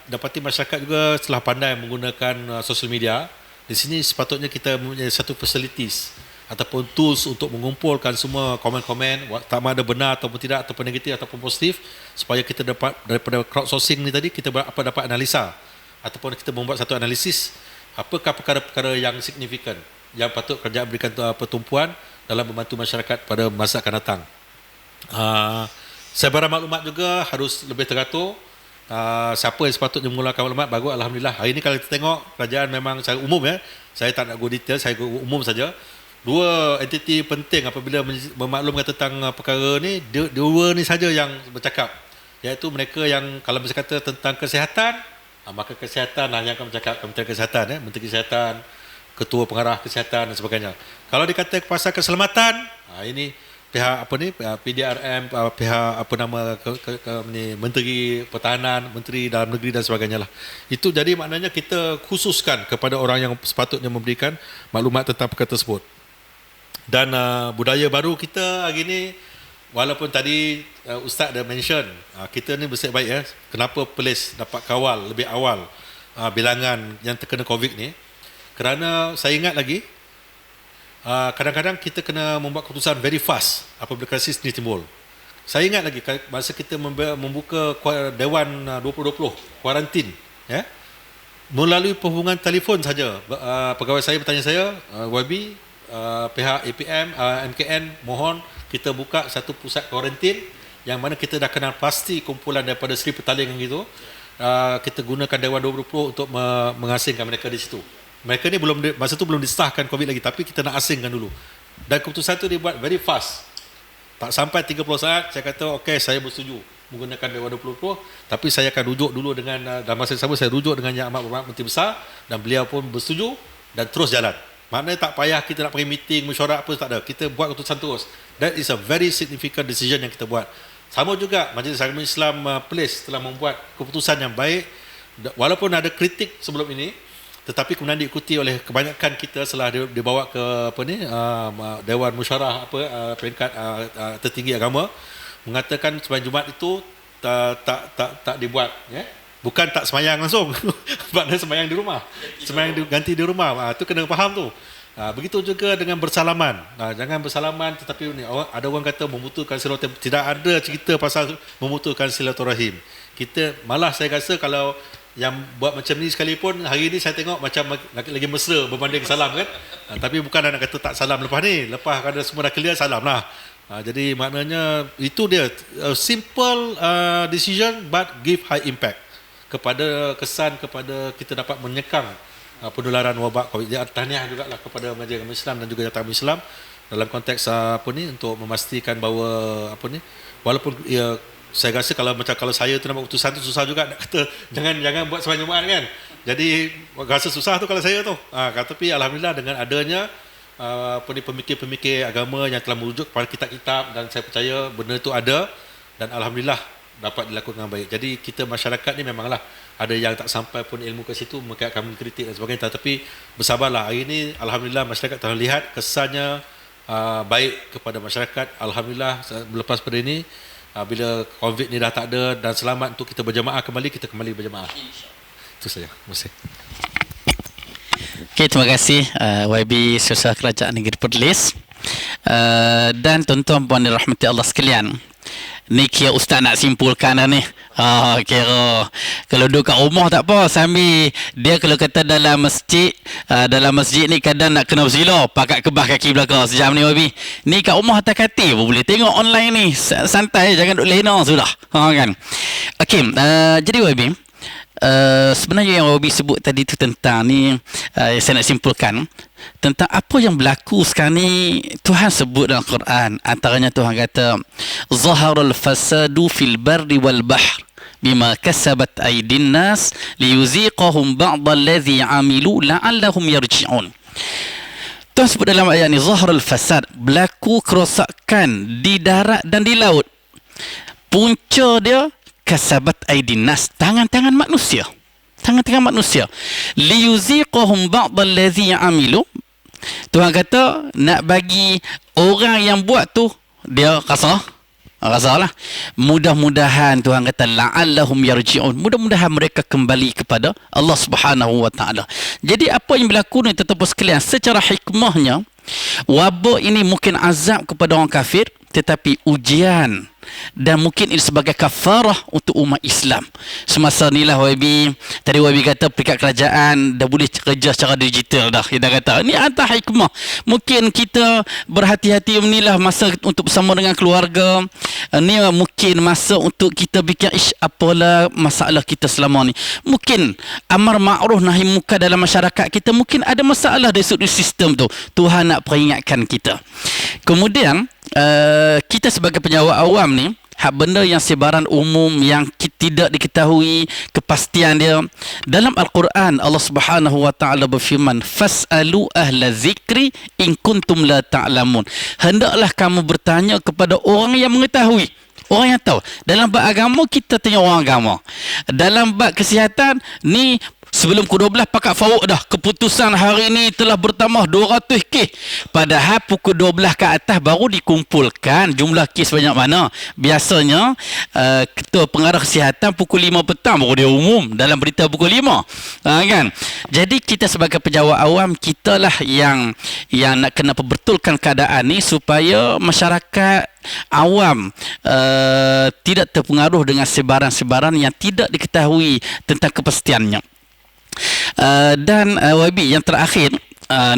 dapati masyarakat juga setelah pandai menggunakan sosial media. Di sini sepatutnya kita mempunyai satu facilities ataupun tools untuk mengumpulkan semua komen-komen, sama ada benar ataupun tidak, ataupun negatif ataupun positif, supaya kita dapat daripada crowdsourcing ni tadi kita dapat analisa ataupun kita membuat satu analisis apakah perkara-perkara yang signifikan yang patut kerajaan berikan pertumpuan dalam membantu masyarakat pada masa akan datang. Sebarang maklumat juga harus lebih teratur. siapa yang sepatutnya mengeluarkan maklumat, bagus, alhamdulillah. Hari ini kalau kita tengok kerajaan memang secara umum, saya tak nak go detail, saya go umum saja. Dua entiti penting apabila memaklumkan tentang perkara ni, dua ni saja yang bercakap, iaitu mereka yang kalau bisa kata tentang kesihatan, maka kesihatan yang akan bercakap, Kementerian Kesihatan, Menteri Kesihatan, Ketua Pengarah Kesihatan dan sebagainya. Kalau dikata pasal keselamatan, ini pihak PDRM, pihak Menteri Pertahanan, Menteri Dalam Negeri dan sebagainya lah. Itu jadi maknanya kita khususkan kepada orang yang sepatutnya memberikan maklumat tentang perkara tersebut. Dan budaya baru kita hari ini, walaupun tadi Ustaz dah mention, kita ni bersih baik kenapa polis dapat kawal lebih awal bilangan yang terkena COVID ni, kerana saya ingat lagi kadang-kadang kita kena membuat keputusan very fast apabila krisis ni timbul. Saya ingat lagi masa kita membuka Dewan 2020 kuarantin, melalui perhubungan telefon saja, pegawai saya bertanya saya, YB, pihak APM, MKN, mohon kita buka satu pusat kuarantin yang mana kita dah kenal pasti kumpulan daripada Seri Petaling gitu. Kita gunakan Dewan 2020 untuk mengasingkan mereka di situ. Mereka ni masa tu belum disahkan COVID lagi, tapi kita nak asingkan dulu. Dan keputusan tu dibuat very fast. Tak sampai 30 saat, saya kata, okey, saya bersetuju menggunakan Dewan 2020, tapi saya akan rujuk dulu dengan, dalam masa yang sama, saya rujuk dengan Yang Amat Berhormat Menteri Besar, dan beliau pun bersetuju, dan terus jalan. Maknanya tak payah kita nak pergi meeting, mesyuarat apa, tak ada. Kita buat keputusan terus. That is a very significant decision yang kita buat. Sama juga, Majlis Agama Islam Perlis telah membuat keputusan yang baik, walaupun ada kritik sebelum ini, tetapi kemudian diikuti oleh kebanyakan kita setelah dibawa ke Dewan Musyawarah peringkat tertinggi agama, mengatakan sembahyang Jumaat itu tak dibuat, bukan tak sembahyang langsung, maknanya sembahyang di rumah, sembahyang ganti di rumah, itu kena faham tu. Begitu juga dengan bersalaman, jangan bersalaman tetapi ada orang kata memutuskan silaturahim. Tidak ada cerita pasal memutuskan silaturahim. Kita malah saya rasa kalau yang buat macam ni sekalipun, hari ni saya tengok macam lagi mesra berbanding salam kan. Tapi bukan nak kata tak salam lepas ni. Lepas kada semua dah clear, salam lah. Jadi maknanya itu dia simple decision but give high impact kepada kesan kepada kita dapat menyekang penularan wabak COVID. Dia tahniah juga lah kepada Majlis Agama Islam dan juga Jabatan Agama Islam dalam konteks untuk memastikan bahawa walaupun saya rasa kalau saya tu nak buat keputusan tu susah juga nak kata jangan buat sembahyang Jumaat kan. Jadi rasa susah tu kalau saya tu. Tapi alhamdulillah dengan adanya pemikir-pemikir agama yang telah merujuk kepada kitab-kitab, dan saya percaya benda itu ada dan alhamdulillah dapat dilakukan dengan baik. Jadi kita masyarakat ni memanglah ada yang tak sampai pun ilmu ke situ, maka akan mengkritik dan sebagainya. Tapi bersabarlah, hari ini alhamdulillah masyarakat telah lihat kesannya baik kepada masyarakat. Alhamdulillah lepas pada ini, bila COVID ni dah tak ada dan selamat untuk kita berjamaah kembali, kita kembali berjamaah. Itu saja. Terima kasih. Okay, terima kasih YB Setiausaha Kerajaan Negeri Perlis. Dan tuan-tuan puan dirahmati Allah sekalian, ni kira Ustaz nak simpulkan dah ni. Kira kalau duduk kat rumah tak apa, sambil dia kalau kata dalam masjid ni kadang nak kena bersila pakat kebah kaki belakang sejam ni YB. Ni kat rumah atas katil pun boleh tengok online ni, santai, jangan duduk lena sudah. Kan. Okey, jadi YB, sebenarnya yang YB sebut tadi tu tentang ni, saya nak simpulkan tentang apa yang berlaku sekarang ni. Tuhan sebut dalam Quran, antaranya Tuhan kata zaharul fasadu fil barri wal bahr bima kasabat aydin nas liyuziqahum ba'dal ladzi amilu la'allahum yarji'un. Tuhan sebut dalam ayat ni zaharul fasad, berlaku kerosakan di darat dan di laut. Punca dia kasabat aydin nas, tangan-tangan manusia. Tangan-tangan manusia. Liyuziqahum ba'dal ladzi amilu. Tuhan kata nak bagi orang yang buat tu dia rasalah. Mudah-mudahan Tuhan kata la'allahum yarji'un, mudah-mudahan mereka kembali kepada Allah Subhanahu wa taala. Jadi apa yang berlaku ni tuan-tuan sekalian, secara hikmahnya wabak ini mungkin azab kepada orang kafir, tetapi ujian, dan mungkin ini sebagai kafarah untuk umat Islam. Semasa ni lah YB, tadi YB kata peringkat kerajaan dah boleh kerja secara digital dah. Kita kata ni antara hikmah. Mungkin kita berhati-hati, inilah masa untuk bersama dengan keluarga. Ni mungkin masa untuk kita fikir apalah masalah kita selama ni. Mungkin amar ma'ruf nahi munkar dalam masyarakat kita mungkin ada masalah dari sudut sistem tu. Tuhan nak peringatkan kita. Kemudian kita sebagai penjawat awam ni, hak benda yang sebaran umum yang tidak diketahui kepastian dia, dalam Al-Quran Allah Subhanahu wa taala berfirman, fasalu ahla zikri in kuntum la ta'lamun. Hendaklah kamu bertanya kepada orang yang mengetahui, orang yang tahu. Dalam bab agama kita tanya orang agama. Dalam bab kesihatan ni, sebelum pukul 12 pakat fauk dah. Keputusan hari ini telah bertambah 200 kes. Padahal pukul 12 ke atas baru dikumpulkan jumlah kes banyak mana. Biasanya ketua pengarah kesihatan pukul 5 petang baru dia umum dalam berita pukul 5. Kan? Jadi kita sebagai pejabat awam, kita lah yang nak kena perbetulkan keadaan ni supaya masyarakat awam tidak terpengaruh dengan sebaran-sebaran yang tidak diketahui tentang kepastiannya. Dan YB yang terakhir,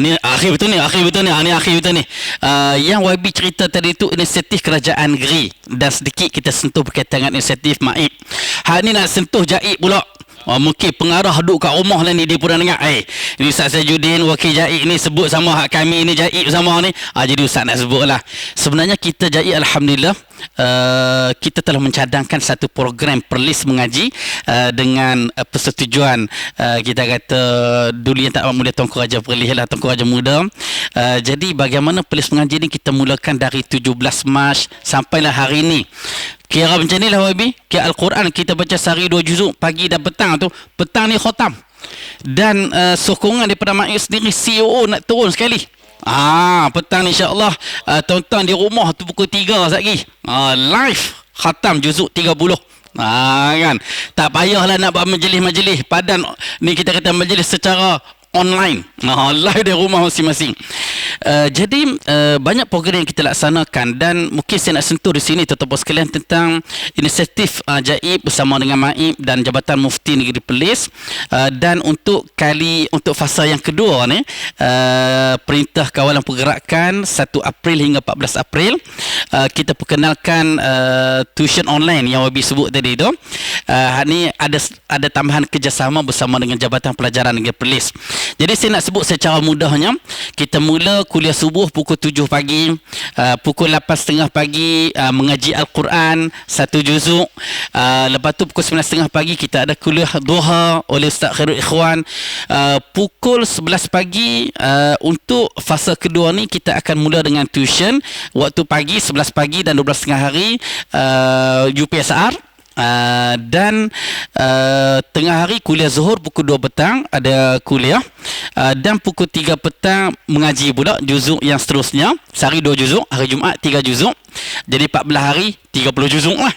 ni akhir betul ni. Ni akhir betul ni. Yang YB cerita tadi tu inisiatif kerajaan negeri, dan sedikit kita sentuh berkaitan dengan inisiatif MAIP. Hal ni nak sentuh JAIB pula. Mungkin pengarah duduk kat rumah lah ni, dia pernah dengar, ni Ustaz Sajuddin wakil JAIB ni sebut sama hak kami ni JAIB sama ni. Jadi Ustaz nak sebut lah. Sebenarnya kita JAIB alhamdulillah, kita telah mencadangkan satu program perlis mengaji dengan persetujuan kita kata dulu yang tak mulia Tuanku Raja Perlis lah, Tuanku Raja Muda. Jadi bagaimana perlis mengaji ni kita mulakan dari 17 Mac sampailah hari ni. Kira macam ni lah YB. Kira Al-Quran kita baca sehari 2 juzuk, pagi dan petang tu. Petang ni khatam. Dan sokongan daripada MAIP sendiri, CEO nak turun sekali. Petang ni insyaAllah tuan-tuan di rumah tu pukul 3 lagi. Live khatam juzuk 30. Kan. Tak payahlah nak buat majlis-majlis padan ni, kita kata majlis secara online. Live dari rumah masing-masing. Jadi banyak program yang kita laksanakan, dan mungkin saya nak sentuh di sini tuan-tuan sekalian tentang inisiatif JAIB bersama dengan MAIP dan Jabatan Mufti Negeri Perlis. Dan untuk fasa yang kedua ni, Perintah Kawalan Pergerakan 1 April hingga 14 April, kita perkenalkan tuition online yang Wabi sebut tadi tu. Ni ada tambahan kerjasama bersama dengan Jabatan Pelajaran Negeri Perlis. Jadi saya nak sebut secara mudahnya, kita mula kuliah subuh pukul 7 pagi, pukul 8.30 pagi mengaji Al-Quran 1 juzuk. Lepas tu pukul 9.30 pagi kita ada kuliah duha oleh Ustaz Khairul Ikhwan. Pukul 11 pagi untuk fasa kedua ni kita akan mula dengan tuition waktu pagi 11 pagi dan 12.30 hari UPSR. Dan tengah hari kuliah zuhur pukul 2 petang ada kuliah, dan pukul 3 petang mengaji pula juzuk yang seterusnya. Sehari 2 juzuk, hari Jumaat 3 juzuk, jadi 14 hari 30 juzuk lah.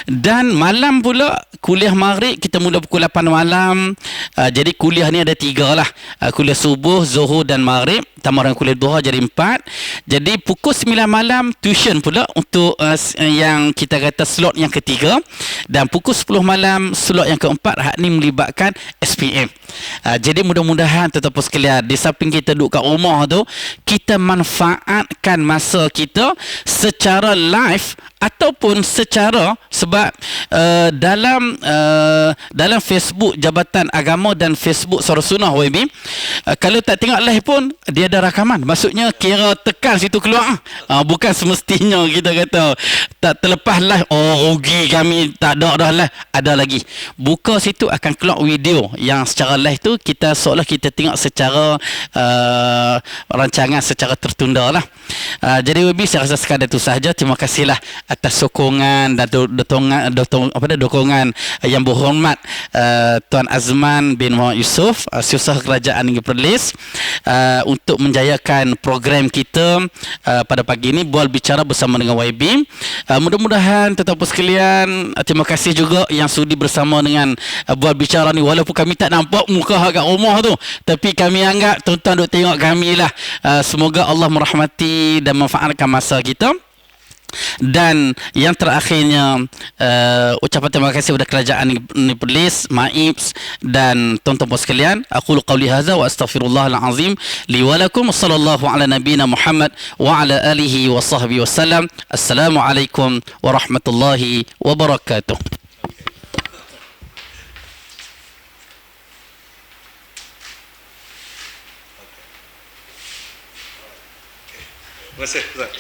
Dan malam pula kuliah maghrib kita mula pukul 8 malam. Jadi kuliah ni ada 3 lah, kuliah subuh, zuhur dan maghrib, tambah dengan kuliah duha jadi 4. Jadi pukul 9 malam tuition pula untuk yang kita kata slot yang ketiga. Dan pukul 10 malam slot yang keempat, hak ni melibatkan SPM. Jadi mudah-mudahan tuan-tuan sekalian, di samping kita duduk kat rumah tu, kita manfaatkan masa kita secara live ataupun secara, sebab dalam Facebook Jabatan Agama dan Facebook Suara Sunnah YB, kalau tak tengok live pun dia ada rakaman. Maksudnya kira tekan situ keluar. Bukan semestinya kita kata tak terlepas live, rugi kami tak ada dah live. Ada lagi, buka situ akan keluar video yang secara live tu, kita seolah kita tengok secara rancangan secara tertunda lah. Jadi YB saya rasa sekadar itu sahaja. Terima kasihlah atas sokongan dan dukungan yang berhormat Tuan Azman bin Muhammad Yusof, Setiausaha Kerajaan Negeri Perlis, untuk menjayakan program kita pada pagi ini, Bual Bicara bersama dengan YB. Mudah-mudahan tetapi sekalian, terima kasih juga yang sudi bersama dengan Bual Bicara ni, walaupun kami tak nampak muka kat rumah tu, tapi kami anggap tuan-tuan duk tengok kami lah. Semoga Allah merahmati dan manfaatkan masa kita. Dan yang terakhirnya, ucapan terima kasih kepada kerajaan Nepalese, MAIPS dan tuan-tuan sekalian. Aku qauli hadza wa astaghfirullahal azim li wa lakum. Sallallahu ala nabiyyina Muhammad wa ala alihi wa sahbihi wasallam. Assalamualaikum warahmatullahi wabarakatuh. Terima kasih Ustaz.